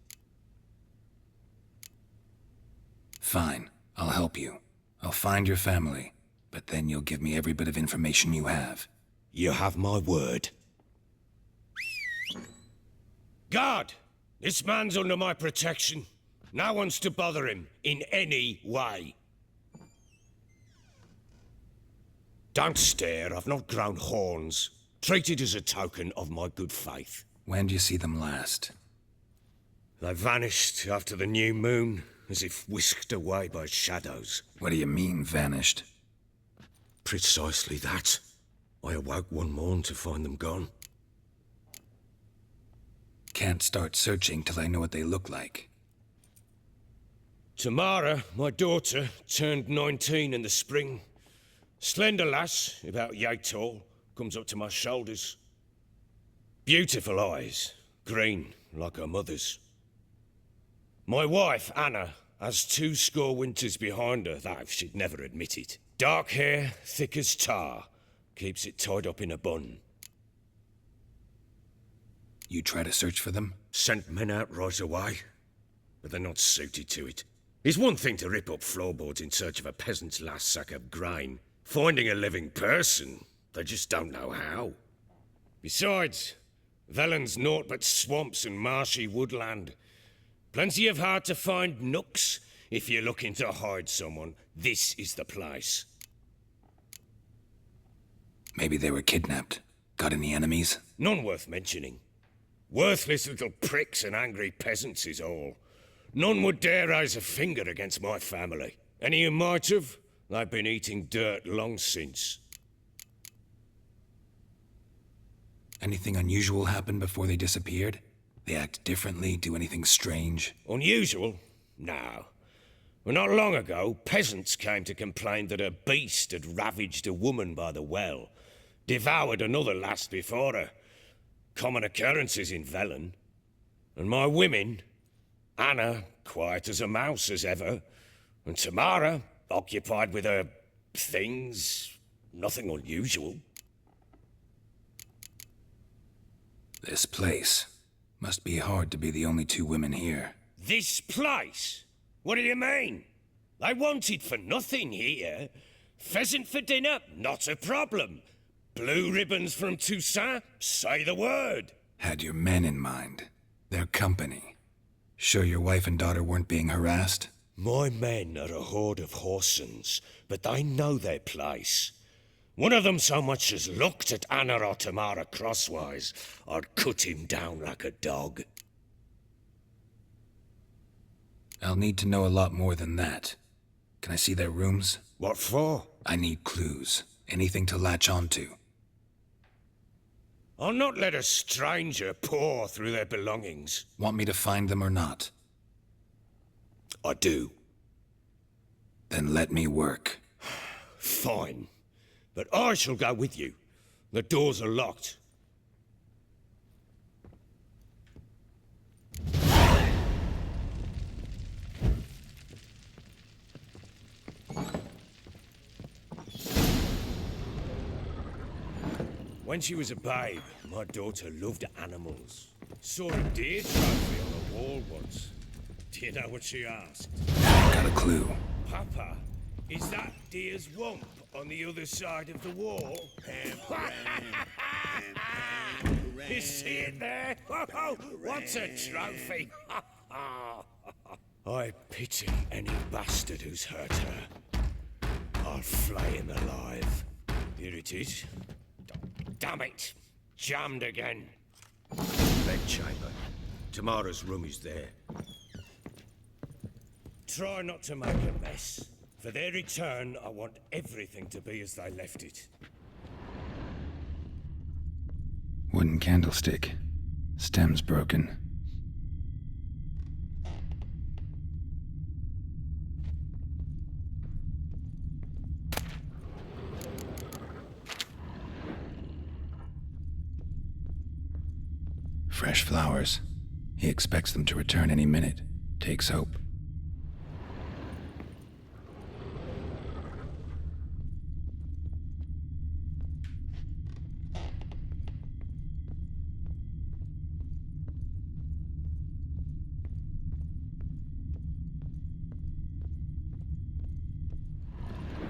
Fine, I'll help you. I'll find your family, but then you'll give me every bit of information you have. You have my word. Guard! This man's under my protection. No one's to bother him in any way. Don't stare, I've not grown horns. Treat it as a token of my good faith. When do you see them last? They vanished after the new moon, as if whisked away by shadows. What do you mean, vanished? Precisely that. I awoke one morn to find them gone. Can't start searching till I know what they look like. Tamara, my daughter, turned 19 in the spring. Slender lass, about yay tall, comes up to my shoulders. Beautiful eyes, green like her mother's. My wife, Anna, has 20 winters behind her, though she'd never admit it. Dark hair, thick as tar, keeps it tied up in a bun. You try to search for them? Sent men out right away, but they're not suited to it. It's one thing to rip up floorboards in search of a peasant's last sack of grain. Finding a living person, they just don't know how. Besides, Velen's naught but swamps and marshy woodland. Plenty of hard-to-find nooks. If you're looking to hide someone, this is the place. Maybe they were kidnapped. Got any enemies? None worth mentioning. Worthless little pricks and angry peasants is all. None would dare raise a finger against my family. Any who might have, they've been eating dirt long since. Anything unusual happen before they disappeared? They act differently, do anything strange? Unusual? No. Well, not long ago, peasants came to complain that a beast had ravaged a woman by the well, devoured another lass before her. Common occurrences in Velen. And my women, Anna, quiet as a mouse as ever, and Tamara, occupied with her things, nothing unusual. This place. Must be hard to be the only 2 women here. This place? What do you mean? I wanted for nothing here. Pheasant for dinner? Not a problem. Blue ribbons from Toussaint? Say the word. Had your men in mind. Their company. Sure your wife and daughter weren't being harassed? My men are a horde of whoresons, but they know their place. One of them so much as looked at Anna or Tamara crosswise, I'd cut him down like a dog. I'll need to know a lot more than that. Can I see their rooms? What for? I need clues. Anything to latch onto. I'll not let a stranger pore through their belongings. Want me to find them or not? I do. Then let me work. Fine. But I shall go with you. The doors are locked. When she was a babe, my daughter loved animals. Saw a deer trophy on a wall once. Do you know what she asked? Got a clue. Papa, is that deer's wump on the other side of the wall? You see it there? Oh, what's a trophy? I pity any bastard who's hurt her. I'll flay him alive. Here it is. Damn it! Jammed again. Bedchamber. Tamara's room is there. Try not to make a mess. For their return, I want everything to be as they left it. Wooden candlestick. Stem's broken. fresh flowers. He expects them to return any minute. Takes hope.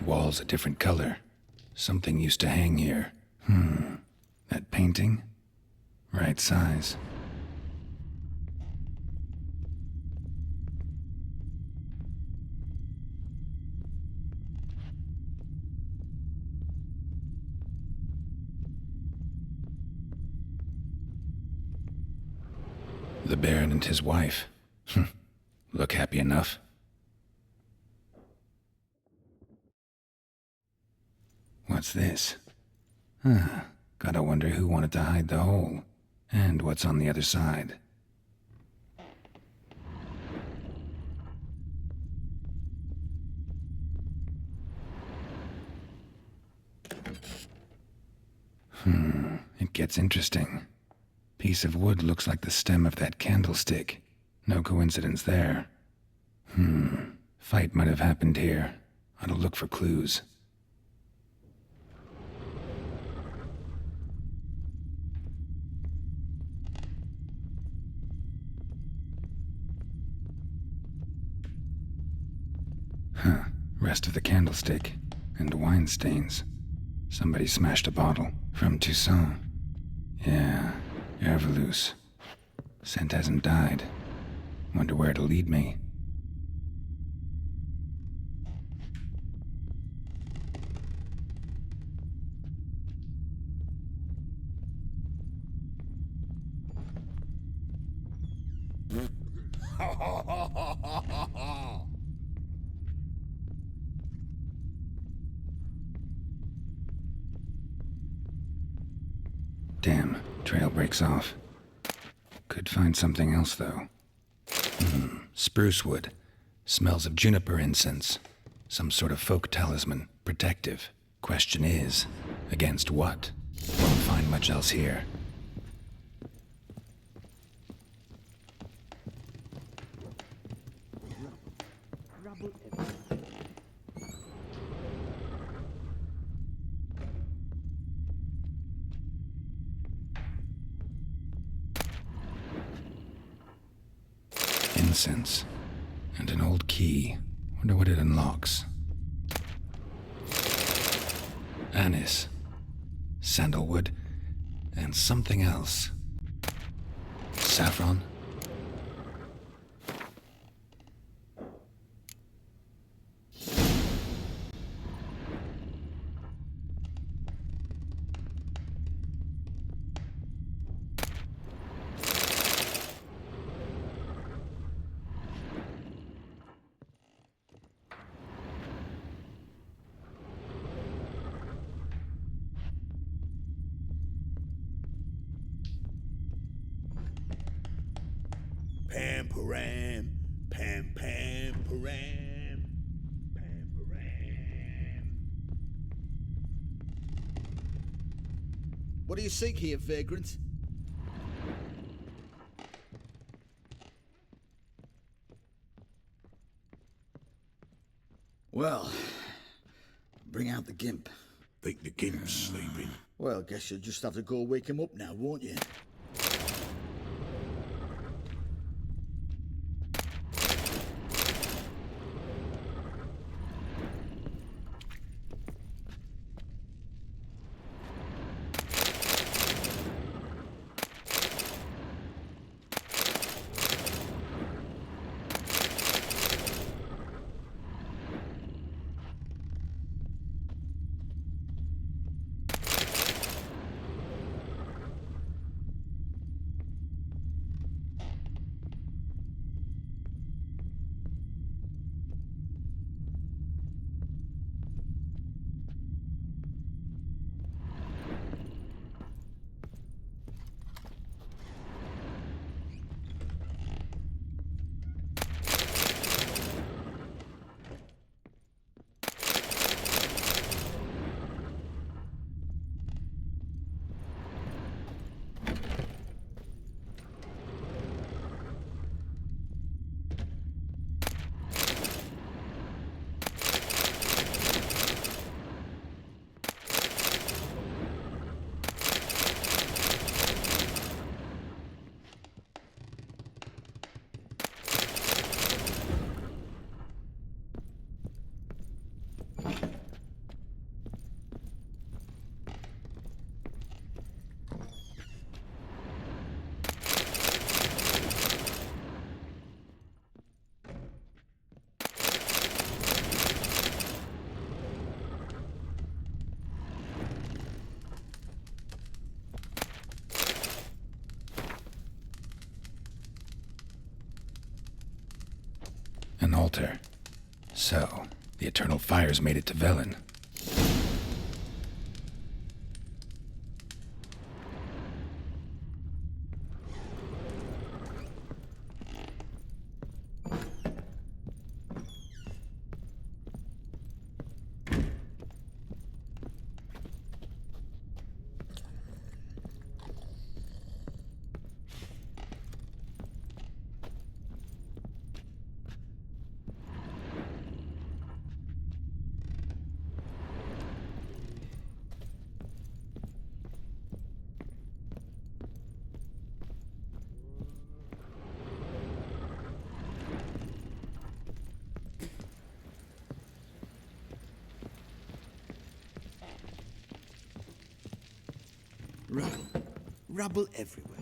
Wall's a different color. Something used to hang here. That painting? Right size. The Baron and his wife. Look happy enough. What's this? Gotta wonder who wanted to hide the hole. And what's on the other side. It gets interesting. Piece of wood looks like the stem of that candlestick. No coincidence there. Fight might have happened here. Ought to look for clues. Rest of the candlestick. And wine stains. Somebody smashed a bottle. From Toussaint. Yeah, Herveloos. Scent hasn't died. Wonder where it'll lead me. Damn, trail breaks off. Could find something else, though. Spruce wood. Smells of juniper incense. Some sort of folk talisman. Protective. Question is, against what? Won't find much else here. Incense. And an old key. Wonder what it unlocks. Anise. Sandalwood. And something else. Saffron? Pam param, pam pam param, pam param. What do you seek here, vagrant? Well, bring out the gimp. Think the gimp's sleeping. Well, guess you'll just have to go wake him up now, won't you? altar. So, the eternal fires made it to Velen. Rubble. Rubble everywhere.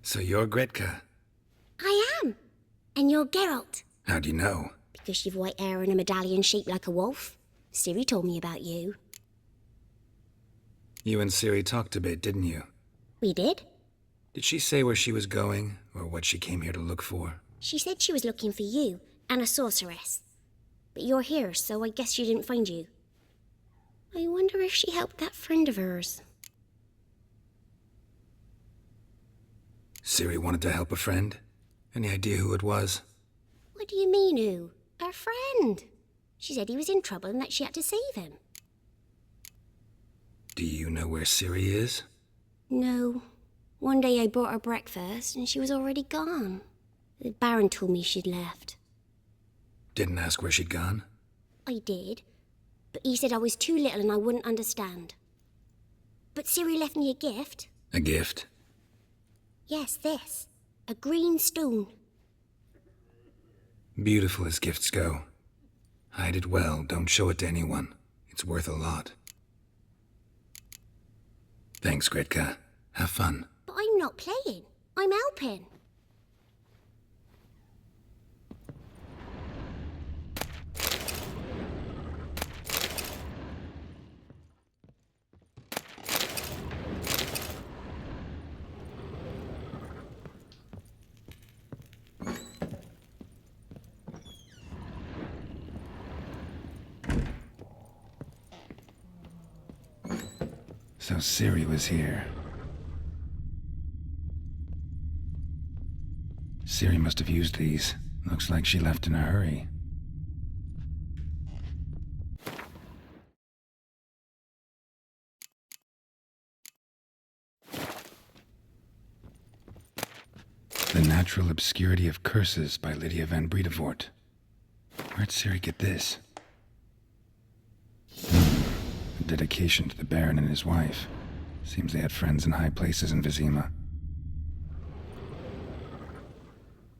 So you're Gretka. I am. And you're Geralt. How'd you know? Because you've white hair and a medallion shaped like a wolf. Ciri told me about you. You and Ciri talked a bit, didn't you? We did. Did she say where she was going, or what she came here to look for? She said she was looking for you and a sorceress. But you're here, so I guess she didn't find you. I wonder if she helped that friend of hers. Ciri wanted to help a friend? Any idea who it was? What do you mean, who? Our friend. She said he was in trouble and that she had to save him. Do you know where Ciri is? No. One day I brought her breakfast and she was already gone. The Baron told me she'd left. Didn't ask where she'd gone? I did, but he said I was too little and I wouldn't understand. But Ciri left me a gift. A gift? Yes, this. A green stone. Beautiful as gifts go. Hide it well, don't show it to anyone. It's worth a lot. Thanks, Gretka. Have fun. But I'm not playing. I'm helping. So Ciri was here. Ciri must have used these. Looks like she left in a hurry. The Natural Obscurity of Curses by Lydia van Bredevoort. Where'd Ciri get this? A dedication to the Baron and his wife. Seems they had friends in high places in Vizima.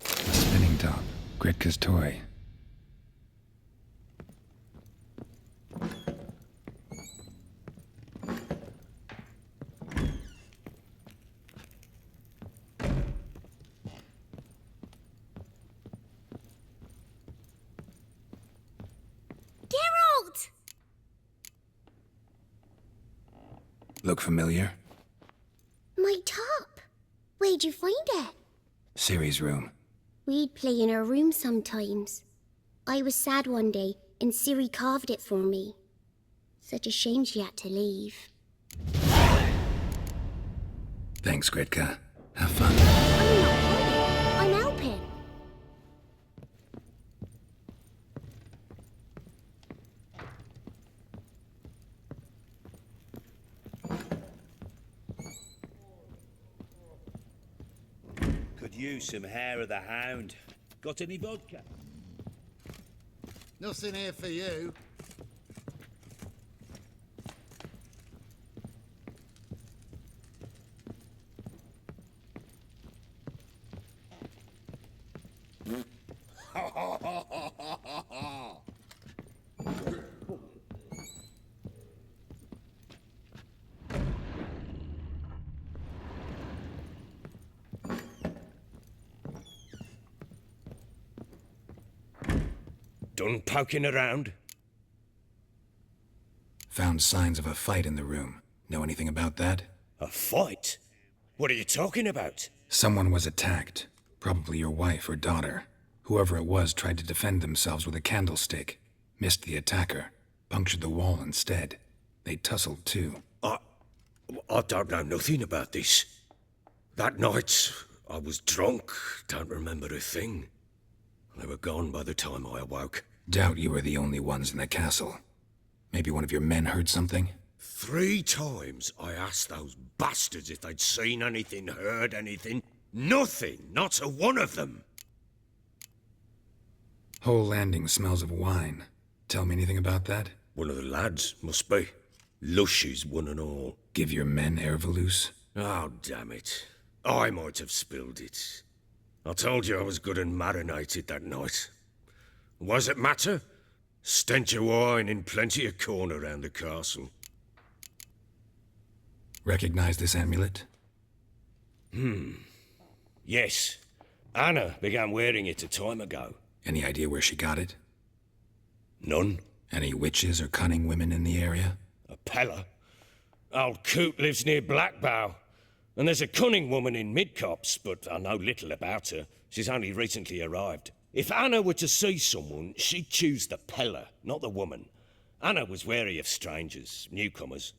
A spinning top. Gretka's toy. Geralt! Look familiar? My top. Where'd you find it? Ciri's room. We'd play in her room sometimes. I was sad one day, and Ciri carved it for me. Such a shame she had to leave. Thanks, Gretka. Have fun. I'm not playing. I'm helping. Could use some hair of the hound. Got any vodka? Nothing here for you. done poking around? Found signs of a fight in the room. Know anything about that? A fight? What are you talking about? Someone was attacked. Probably your wife or daughter. Whoever it was tried to defend themselves with a candlestick. Missed the attacker. Punctured the wall instead. They tussled too. I don't know nothing about this. That night, I was drunk, don't remember a thing. They were gone by the time I awoke. Doubt you were the only ones in the castle. Maybe one of your men heard something? 3 times I asked those bastards if they'd seen anything, heard anything. Nothing, not a one of them. Whole landing smells of wine. Tell me anything about that? One of the lads, must be. Lushes, one and all. Give your men Ervalus? Oh, damn it. I might have spilled it. I told you I was good and marinated that night. What does it matter? Stench of wine in plenty of corn around the castle. Recognize this amulet? Yes. Anna began wearing it a time ago. Any idea where she got it? None. Any witches or cunning women in the area? A Pella. Old Coot lives near Blackbow. And there's a cunning woman in Midcopse, but I know little about her. She's only recently arrived. If Anna were to see someone, she'd choose the Pella, not the woman. Anna was wary of strangers, newcomers.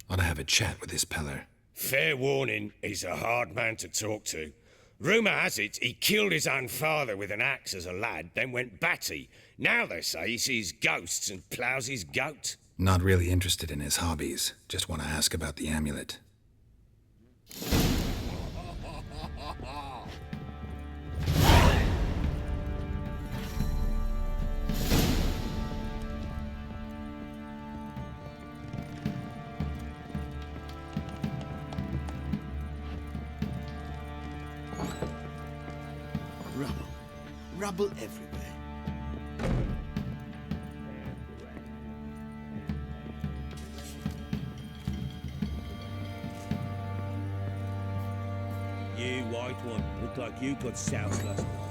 Ought to have a chat with this Peller. Fair warning, he's a hard man to talk to. Rumour has it he killed his own father with an axe as a lad, then went batty. Now they say he sees ghosts and ploughs his goat. Not really interested in his hobbies. Just want to ask about the amulet. Rubble everywhere. You white one, look like you got soused last night.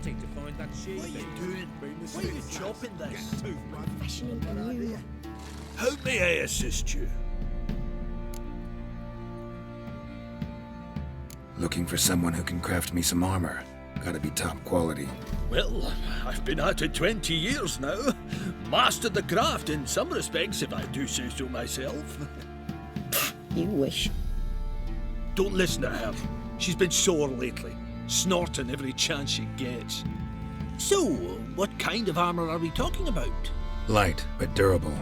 To find that sheep. What are you doing? Why are you chopping this? Fashioning anew. How may I assist you? Looking for someone who can craft me some armor. Gotta be top quality. Well, I've been at it 20 years now. Mastered the craft in some respects, if I do say so myself. You wish. Don't listen to her. She's been sore lately, snorting every chance she gets. So, what kind of armor are we talking about? Light, but durable.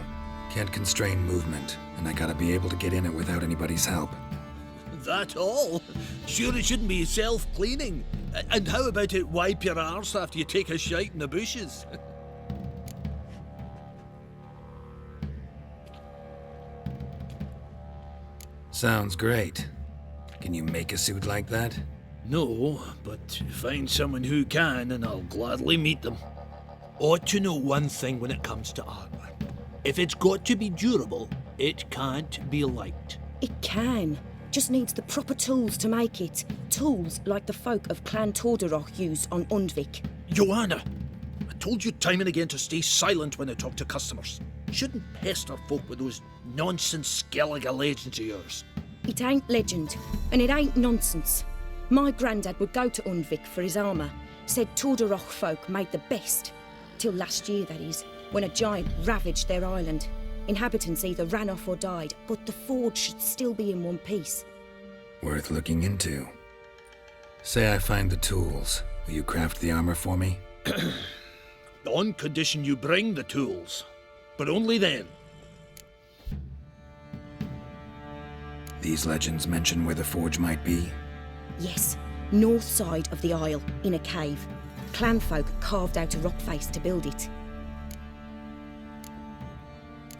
Can't constrain movement, and I gotta be able to get in it without anybody's help. That all? Sure it shouldn't be self-cleaning. And how about it wipe your arse after you take a shite in the bushes? Sounds great. Can you make a suit like that? No, but find someone who can and I'll gladly meet them. Ought to know one thing when it comes to armor. If it's got to be durable, it can't be light. It can. Just needs the proper tools to make it. Tools like the folk of Clan Torderoch use on Undvik. Joanna, I told you time and again to stay silent when I talk to customers. Shouldn't pester folk with those nonsense Skellige legends of yours. It ain't legend, and it ain't nonsense. My granddad would go to Undvik for his armour. Said Torderoch folk made the best. Till last year, that is, when a giant ravaged their island. Inhabitants either ran off or died, but the forge should still be in one piece. Worth looking into. Say I find the tools. Will you craft the armor for me? On condition you bring the tools. But only then. These legends mention where the forge might be? Yes, north side of the isle, in a cave. Clanfolk carved out a rock face to build it.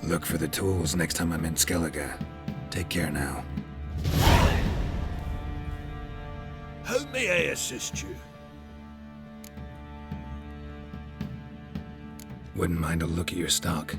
Look for the tools next time I'm in Skellige. Take care now. How may I assist you? Wouldn't mind a look at your stock.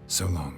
So long.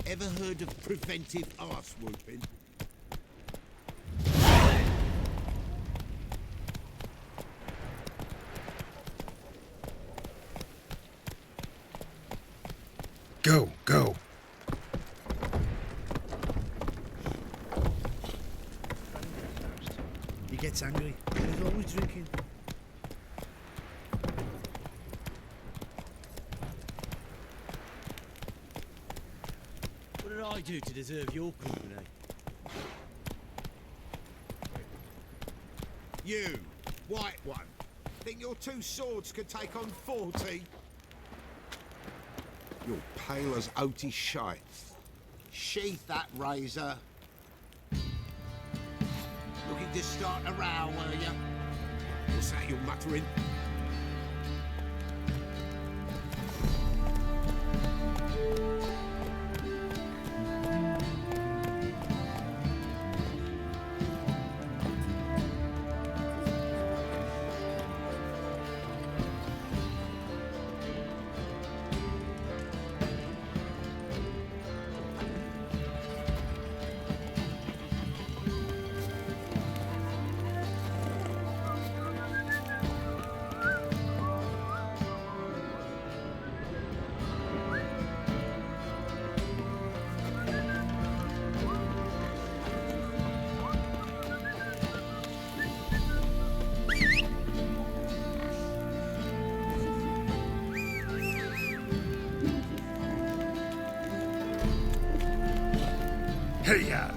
Ever heard of preventive arse whooping? Go, go. He gets angry. He's always drinking. What did I do to deserve your company? You, white one, think your two swords could take on 40? You're pale as oaty shite. Sheath that razor. Looking to start a row, were you? What's that you're muttering? Hey-ya!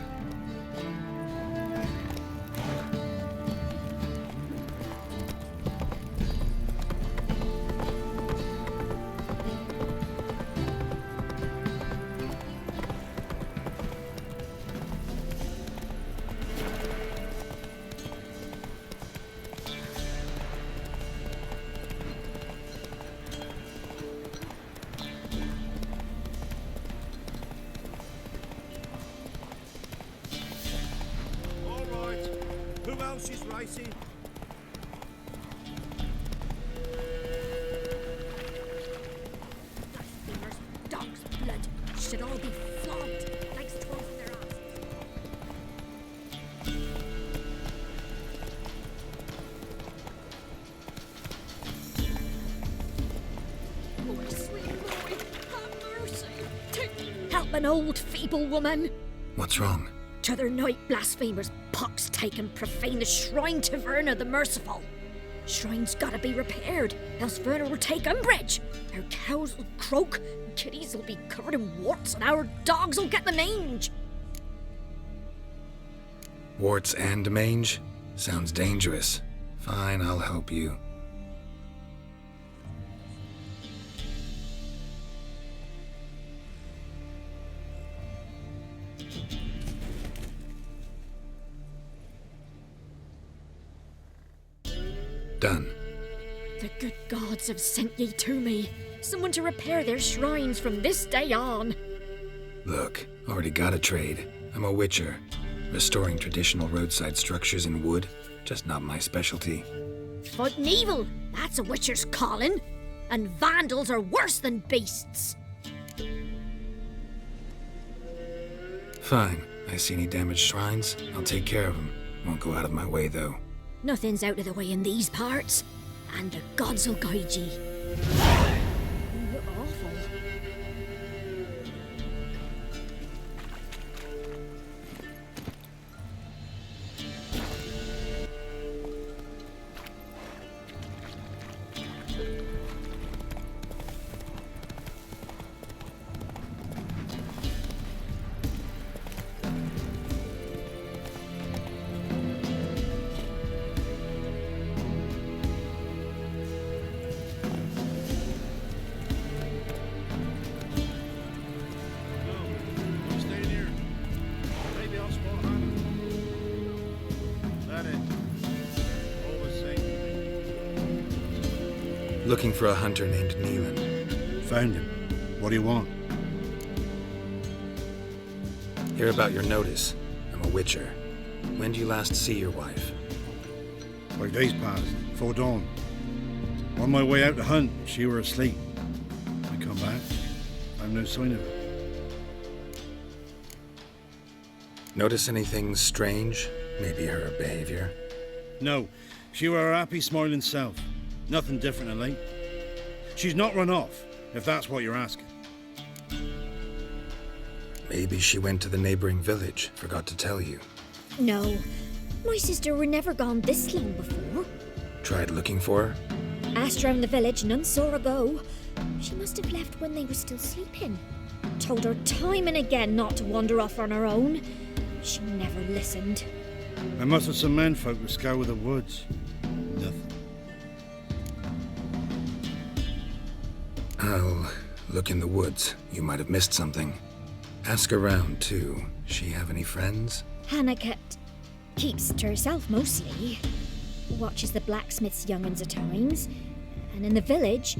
Who else is racing? Blasphemers, dog's blood, should all be flogged like stones in their asses. an old feeble woman. What's wrong? T'other night blasphemers pox take and profane the shrine to Verna the Merciful. Shrine's gotta be repaired, else Verna will take umbrage. Our cows will croak, kitties will be covered in warts, and our dogs will get the mange. Warts and mange? Sounds dangerous. Fine, I'll help you. Done. The good gods have sent ye to me. Someone to repair their shrines from this day on. Look, already got a trade. I'm a witcher. Restoring traditional roadside structures in wood, just not my specialty. Fighting evil, that's a witcher's calling. And vandals are worse than beasts. Fine. I see any damaged shrines, I'll take care of them. Won't go out of my way, though. Nothing's out of the way in these parts, and the gods will guide ye. You're awful. Looking for a hunter named Neelan. Found him. What do you want? Hear about your notice. I'm a witcher. When did you last see your wife? 5 days passed, before dawn. On my way out to hunt, she were asleep. I come back, I've no sign of her. Notice anything strange? Maybe her behavior? No, she were her happy, smiling self. Nothing different of late. She's not run off, if that's what you're asking. Maybe she went to the neighboring village, forgot to tell you. No, my sister were never gone this long before. Tried looking for her? Asked round the village, none saw her go. She must have left when they were still sleeping. Told her time and again not to wander off on her own. She never listened. I must have some menfolk who scour the woods. Nothing. I'll look in the woods. You might have missed something. Ask around, too. She have any friends? Hannah keeps to herself mostly. Watches the blacksmith's young'uns at times. And in the village,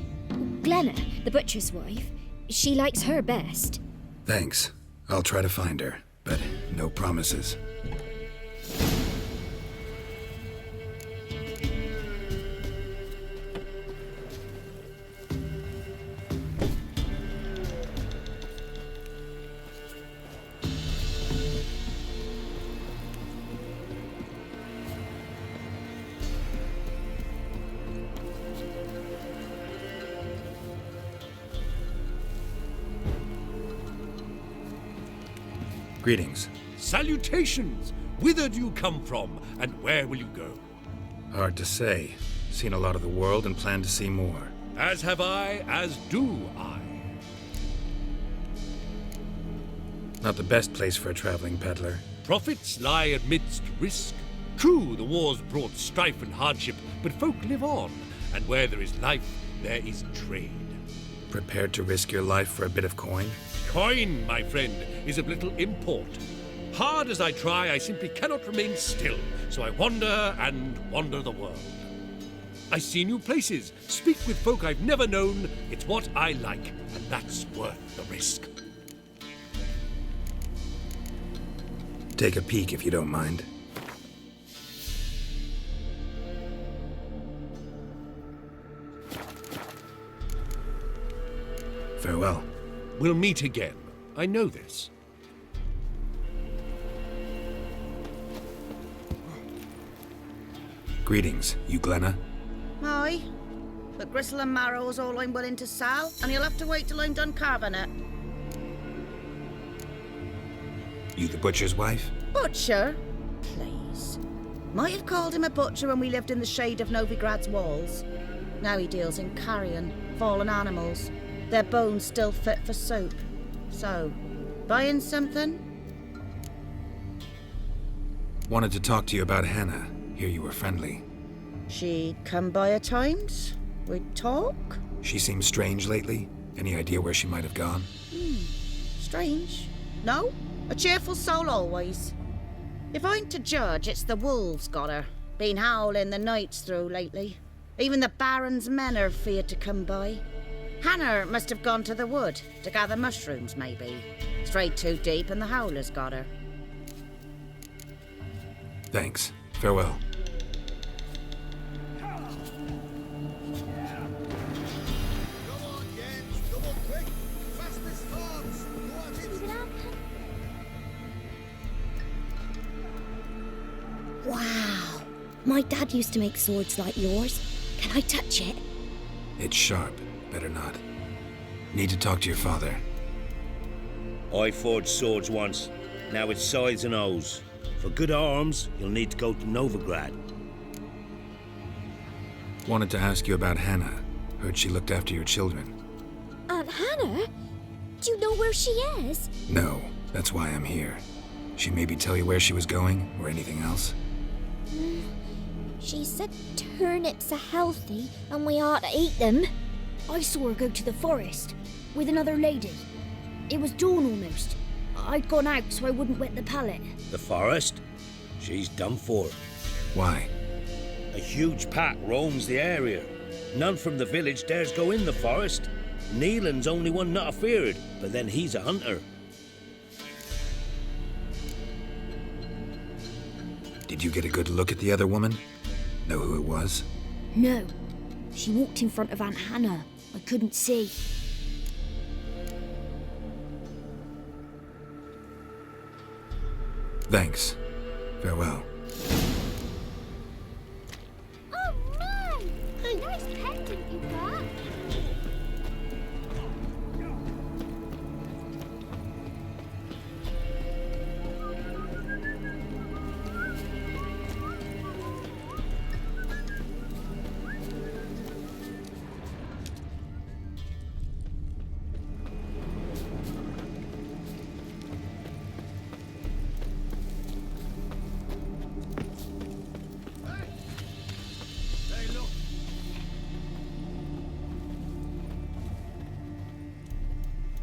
Glenna, the butcher's wife, she likes her best. Thanks. I'll try to find her, but no promises. Greetings. Salutations! Whither do you come from, and where will you go? Hard to say. Seen a lot of the world and plan to see more. As have I, as do I. Not the best place for a traveling peddler. Profits lie amidst risk. True, the war's brought strife and hardship, but folk live on, and where there is life, there is trade. Prepared to risk your life for a bit of coin? Coin, my friend, is of little import. Hard as I try, I simply cannot remain still, so I wander and wander the world. I see new places, speak with folk I've never known. It's what I like, and that's worth the risk. Take a peek if you don't mind. Farewell. We'll meet again. I know this. Greetings, you Glenna. Aye, but gristle and marrow is all I'm willing to sell, and you'll have to wait till I'm done carving it. You the butcher's wife? Butcher? Please. Might have called him a butcher when we lived in the shade of Novigrad's walls. Now he deals in carrion, fallen animals. Their bones still fit for soup. So, buying something? Wanted to talk to you about Hannah. Hear you were friendly. She'd come by at times. We'd talk. She seems strange lately. Any idea where she might have gone? Strange. No? A cheerful soul always. If I'm to judge, it's the wolves got her. Been howling the nights through lately. Even the Baron's men are feared to come by. Hannah must have gone to the wood to gather mushrooms, maybe. Strayed too deep and the howlers got her. Thanks. Farewell. Wow. My dad used to make swords like yours. Can I touch it? It's sharp. Better not. Need to talk to your father. I forged swords once. Now it's sides and O's. For good arms, you'll need to go to Novigrad. Wanted to ask you about Hannah. Heard she looked after your children. Aunt Hannah? Do you know where she is? No, that's why I'm here. She maybe tell you where she was going, or anything else? She said turnips are healthy and we ought to eat them. I saw her go to the forest with another lady. It was dawn almost. I'd gone out so I wouldn't wet the pallet. The forest? She's done for. Why? A huge pack roams the area. None from the village dares go in the forest. Neelan's only one not afeared, but then he's a hunter. Did you get a good look at the other woman? Know who it was? No. She walked in front of Aunt Hannah. I couldn't see. Thanks. Farewell. Oh my! Nice pendant you got.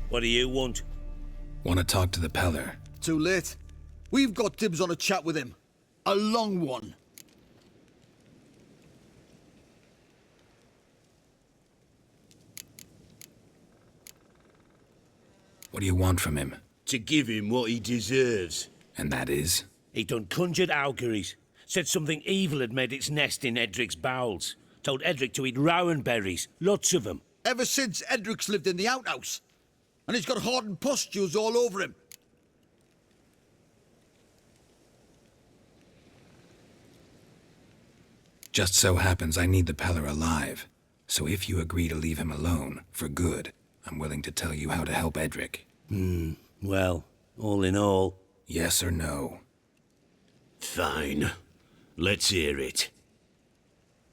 What do you want? Want to talk to the Peller. Too late. We've got dibs on a chat with him. A long one. What do you want from him? To give him what he deserves. And that is? He done conjured auguries. Said something evil had made its nest in Edric's bowels. Told Edric to eat rowan berries. Lots of them. Ever since Edric's lived in the outhouse. And he's got hardened pustules all over him. Just so happens I need the Peller alive. So if you agree to leave him alone, for good, I'm willing to tell you how to help Edric. Well, all in all... Yes or no? Fine. Let's hear it.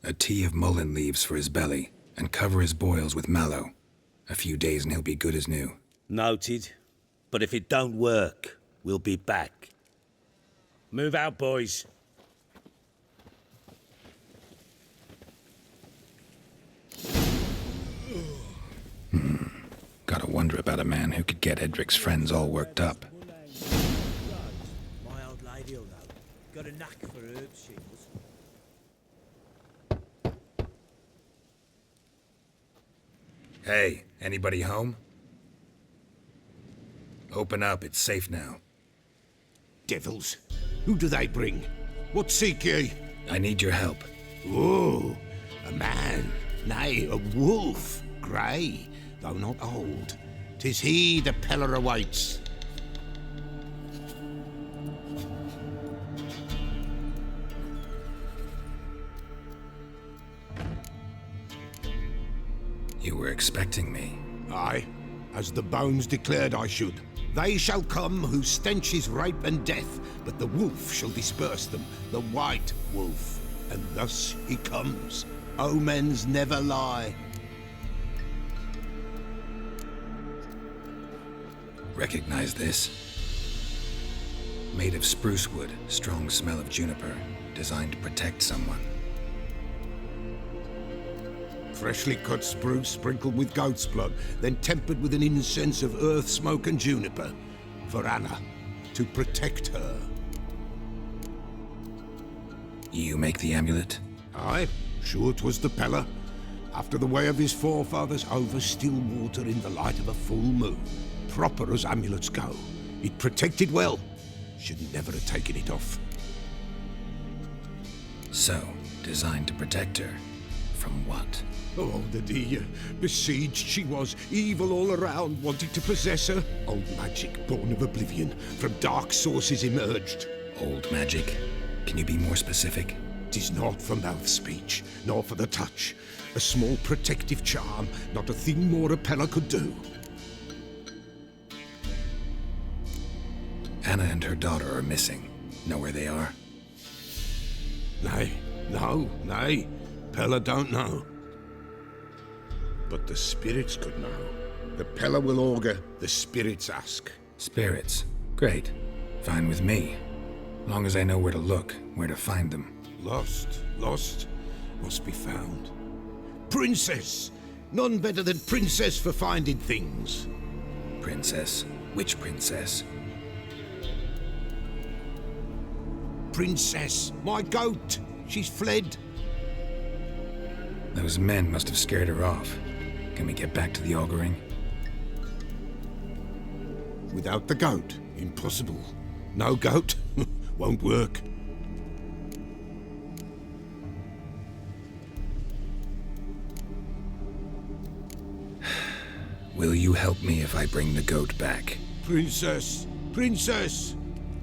A tea of mullein leaves for his belly, and cover his boils with mallow. A few days and he'll be good as new. Noted. But if it don't work, we'll be back. Move out, boys. Gotta wonder about a man who could get Edric's friends all worked up. My old lady'll know. Got a knack for herbs, she does. Hey, anybody home? Open up, it's safe now. Devils. Who do they bring? What seek ye? I need your help. Oh, a man. Nay, a wolf. Grey, though not old. 'Tis he the Peller awaits. You were expecting me. Aye, as the bones declared I should. They shall come whose stench is rape and death, but the wolf shall disperse them, the white wolf. And thus he comes. Omens never lie. Recognize this? Made of spruce wood, strong smell of juniper, designed to protect someone. Freshly cut spruce sprinkled with goat's blood, then tempered with an incense of earth, smoke and juniper. For Anna, to protect her. You make the amulet? Aye, sure 'twas the Pella. After the way of his forefathers, over still water in the light of a full moon. Proper as amulets go. It protected well. Should never have taken it off. So, designed to protect her. From what? Oh, the dear. Besieged she was, evil all around, wanting to possess her. Old magic, born of oblivion, from dark sources emerged. Old magic? Can you be more specific? 'Tis not for mouth speech, nor for the touch. A small protective charm, not a thing more a Pella could do. Anna and her daughter are missing. Know where they are? Nay. Pella don't know. But the spirits could know. The Pella will augur, the spirits ask. Spirits? Great. Fine with me. Long as I know where to look, where to find them. Lost, must be found. Princess! None better than Princess for finding things. Princess? Which princess? Princess, my goat! She's fled. Those men must have scared her off. Can we get back to the auguring? Without the goat, impossible. No goat, won't work. Will you help me if I bring the goat back? Princess!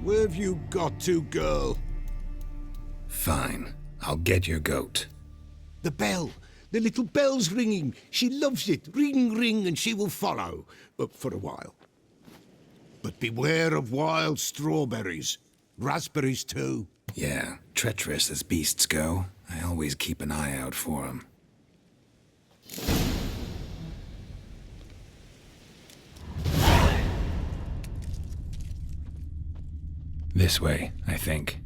Where have you got to, girl? Fine. I'll get your goat. The bell! The little bell's ringing. She loves it. Ring, ring, and she will follow. For a while. But beware of wild strawberries. Raspberries, too. Yeah, treacherous as beasts go. I always keep an eye out for them. This way, I think.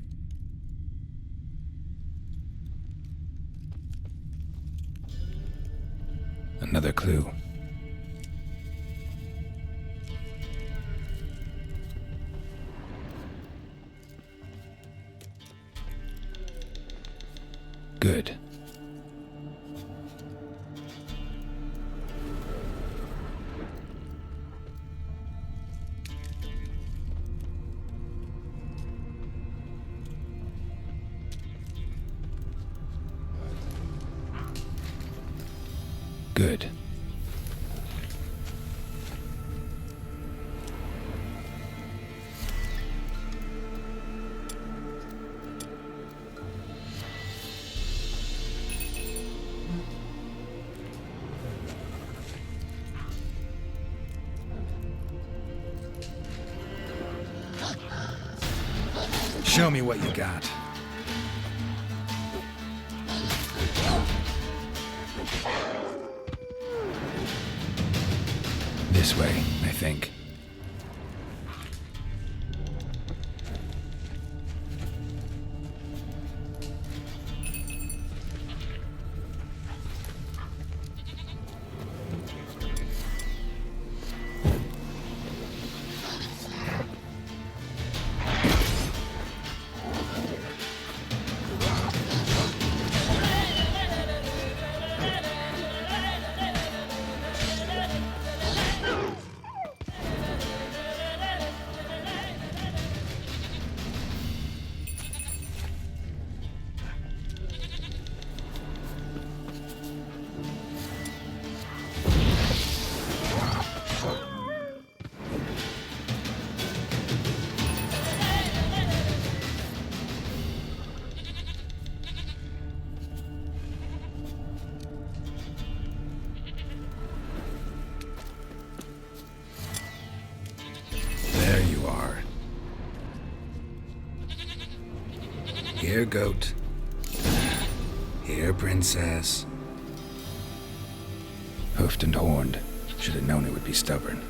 Another clue. Good. Good. Show me what you got. This way, I think. Here, goat. Here, princess. Hoofed and horned. Should have known it would be stubborn.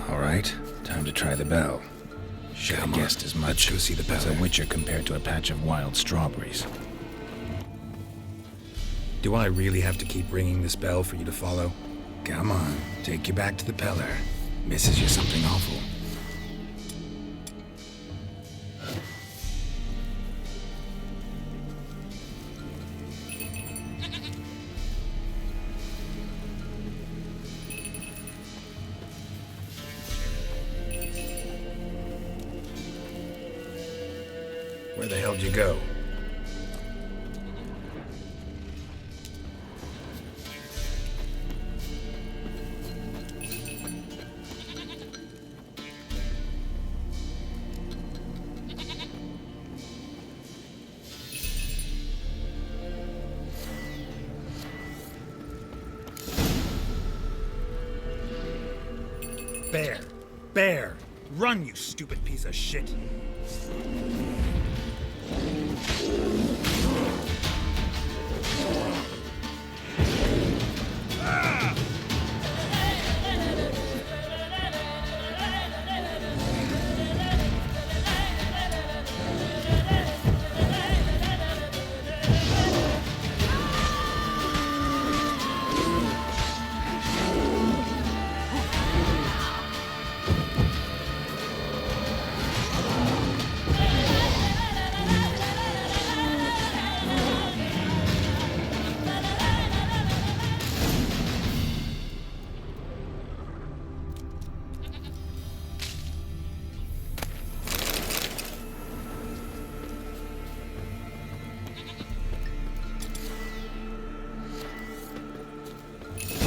All right, time to try the bell. Should have guessed as much. Let's go see the bell. As a witcher compared to a patch of wild strawberries. Do I really have to keep ringing this bell for you to follow? Come on, take you back to the Peller. Misses you something awful. Where the hell'd you go? Bear! Run, you stupid piece of shit!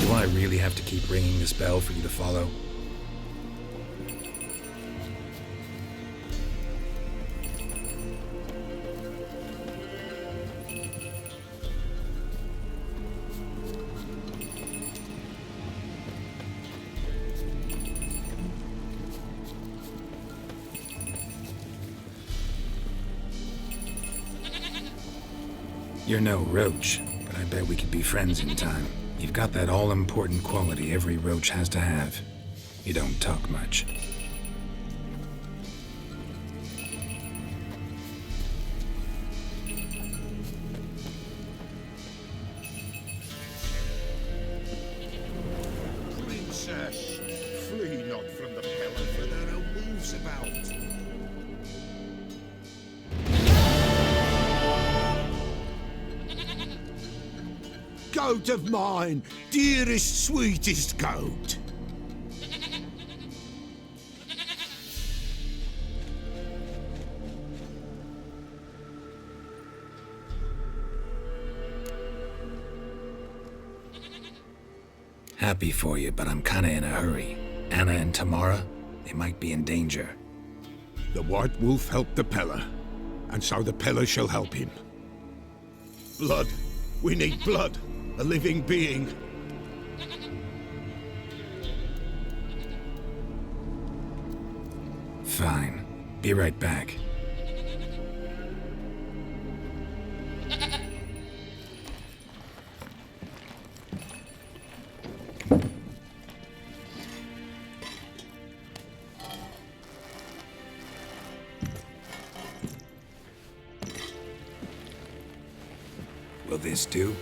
Do I really have to keep ringing this bell for you to follow? You're no roach, but I bet we could be friends in time. You've got that all-important quality every roach has to have. You don't talk much. Princess, flee not from the Peller, for there are wolves about. Goat of mine, dearest, sweetest goat. Happy for you, but I'm kinda in a hurry. Anna and Tamara, they might be in danger. The White Wolf helped the Peller, and so the Peller shall help him. Blood. We need blood. A living being. Fine. Be right back. Will this do?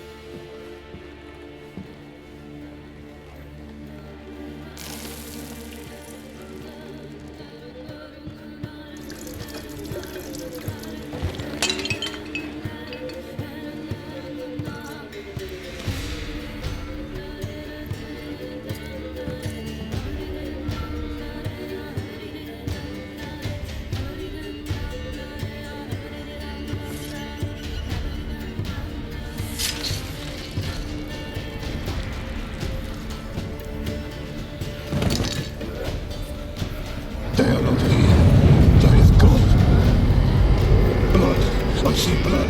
I see blood.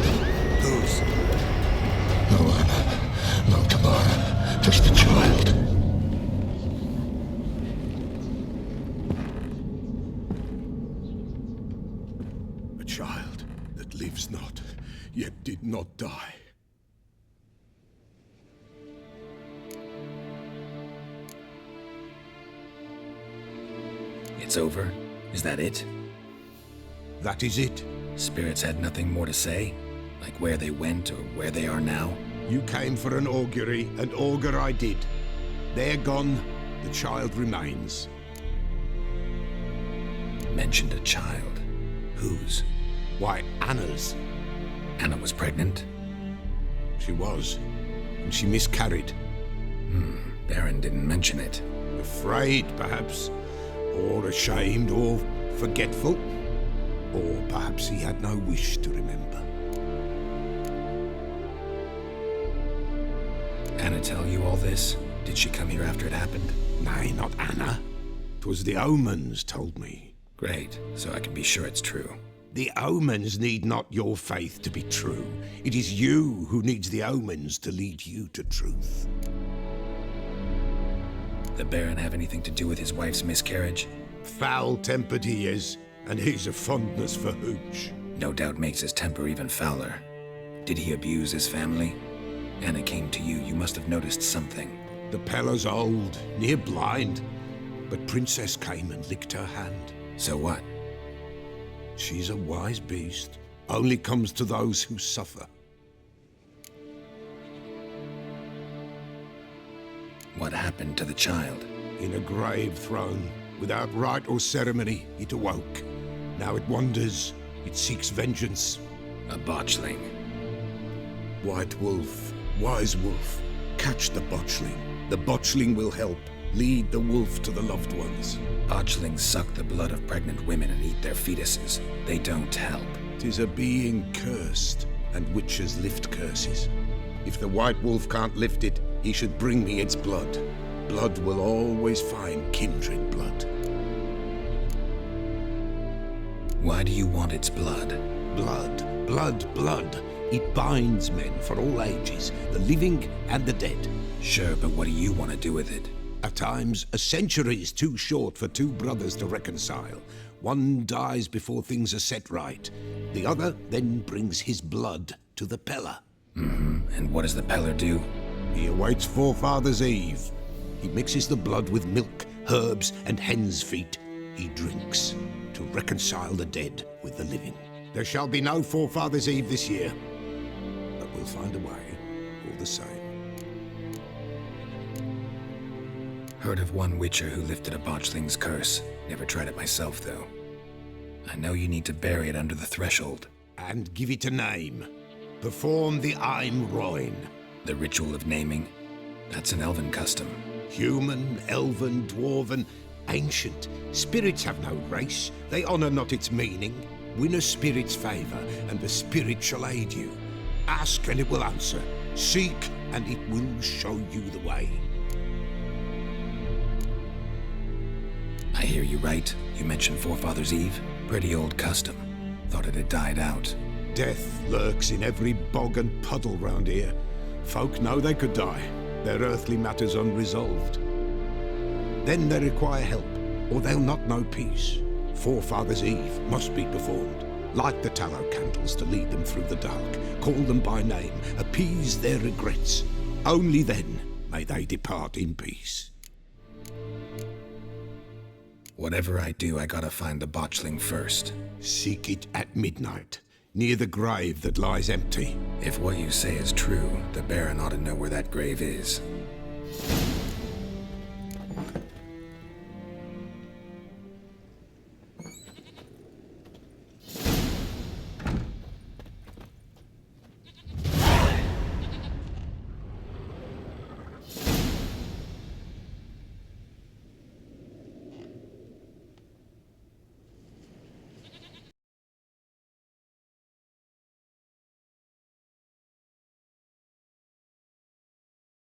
Whose? No one. No Tamara. Just the child. lives not, yet did not die. It's over? Is that it? That is it. Spirits had nothing more to say? Like where they went or where they are now? You came for an augury, and augur I did. They're gone, the child remains. Mentioned a child. Whose? Why, Anna's. Anna was pregnant? She was, and she miscarried. Baron didn't mention it. Afraid, perhaps, or ashamed, or forgetful. Or perhaps he had no wish to remember. Anna tell you all this? Did she come here after it happened? Nay, not Anna. 'Twas the omens told me. Great, so I can be sure it's true. The omens need not your faith to be true. It is you who needs the omens to lead you to truth. The Baron have anything to do with his wife's miscarriage? Foul-tempered he is, and he's a fondness for hooch. No doubt makes his temper even fouler. Did he abuse his family? Anna came to you, you must have noticed something. The Pella's old, near blind, but Princess came and licked her hand. So what? She's a wise beast, only comes to those who suffer. What happened to the child? In a grave thrown, without rite or ceremony, it awoke. Now it wanders, it seeks vengeance. A botchling. White wolf, wise wolf, catch the botchling. The botchling will help, lead the wolf to the loved ones. Botchlings suck the blood of pregnant women and eat their fetuses. They don't help. 'Tis a being cursed, and witches lift curses. If the white wolf can't lift it, he should bring me its blood. Blood will always find kindred blood. Why do you want its blood? Blood, blood, blood. It binds men for all ages, the living and the dead. Sure, but what do you want to do with it? At times, a century is too short for two brothers to reconcile. One dies before things are set right. The other then brings his blood to the Pella. And what does the Peller do? He awaits Forefathers' Eve. He mixes the blood with milk, herbs, and hen's feet. He drinks to reconcile the dead with the living. There shall be no Forefathers' Eve this year, but we'll find a way, all the same. Heard of one witcher who lifted a botchling's curse. Never tried it myself, though. I know you need to bury it under the threshold. And give it a name. Perform the Aim Roin. The ritual of naming? That's an elven custom. Human, elven, dwarven, ancient. Spirits have no race. They honour not its meaning. Win a spirit's favour, and the spirit shall aid you. Ask, and it will answer. Seek, and it will show you the way. I hear you right. You mentioned Forefathers' Eve. Pretty old custom. Thought it had died out. Death lurks in every bog and puddle round here. Folk know they could die, their earthly matters unresolved. Then they require help, or they'll not know peace. Forefathers' Eve must be performed. Light the tallow candles to lead them through the dark. Call them by name, appease their regrets. Only then may they depart in peace. Whatever I do, I gotta find the botchling first. Seek it at midnight, near the grave that lies empty. If what you say is true, the Baron ought to know where that grave is.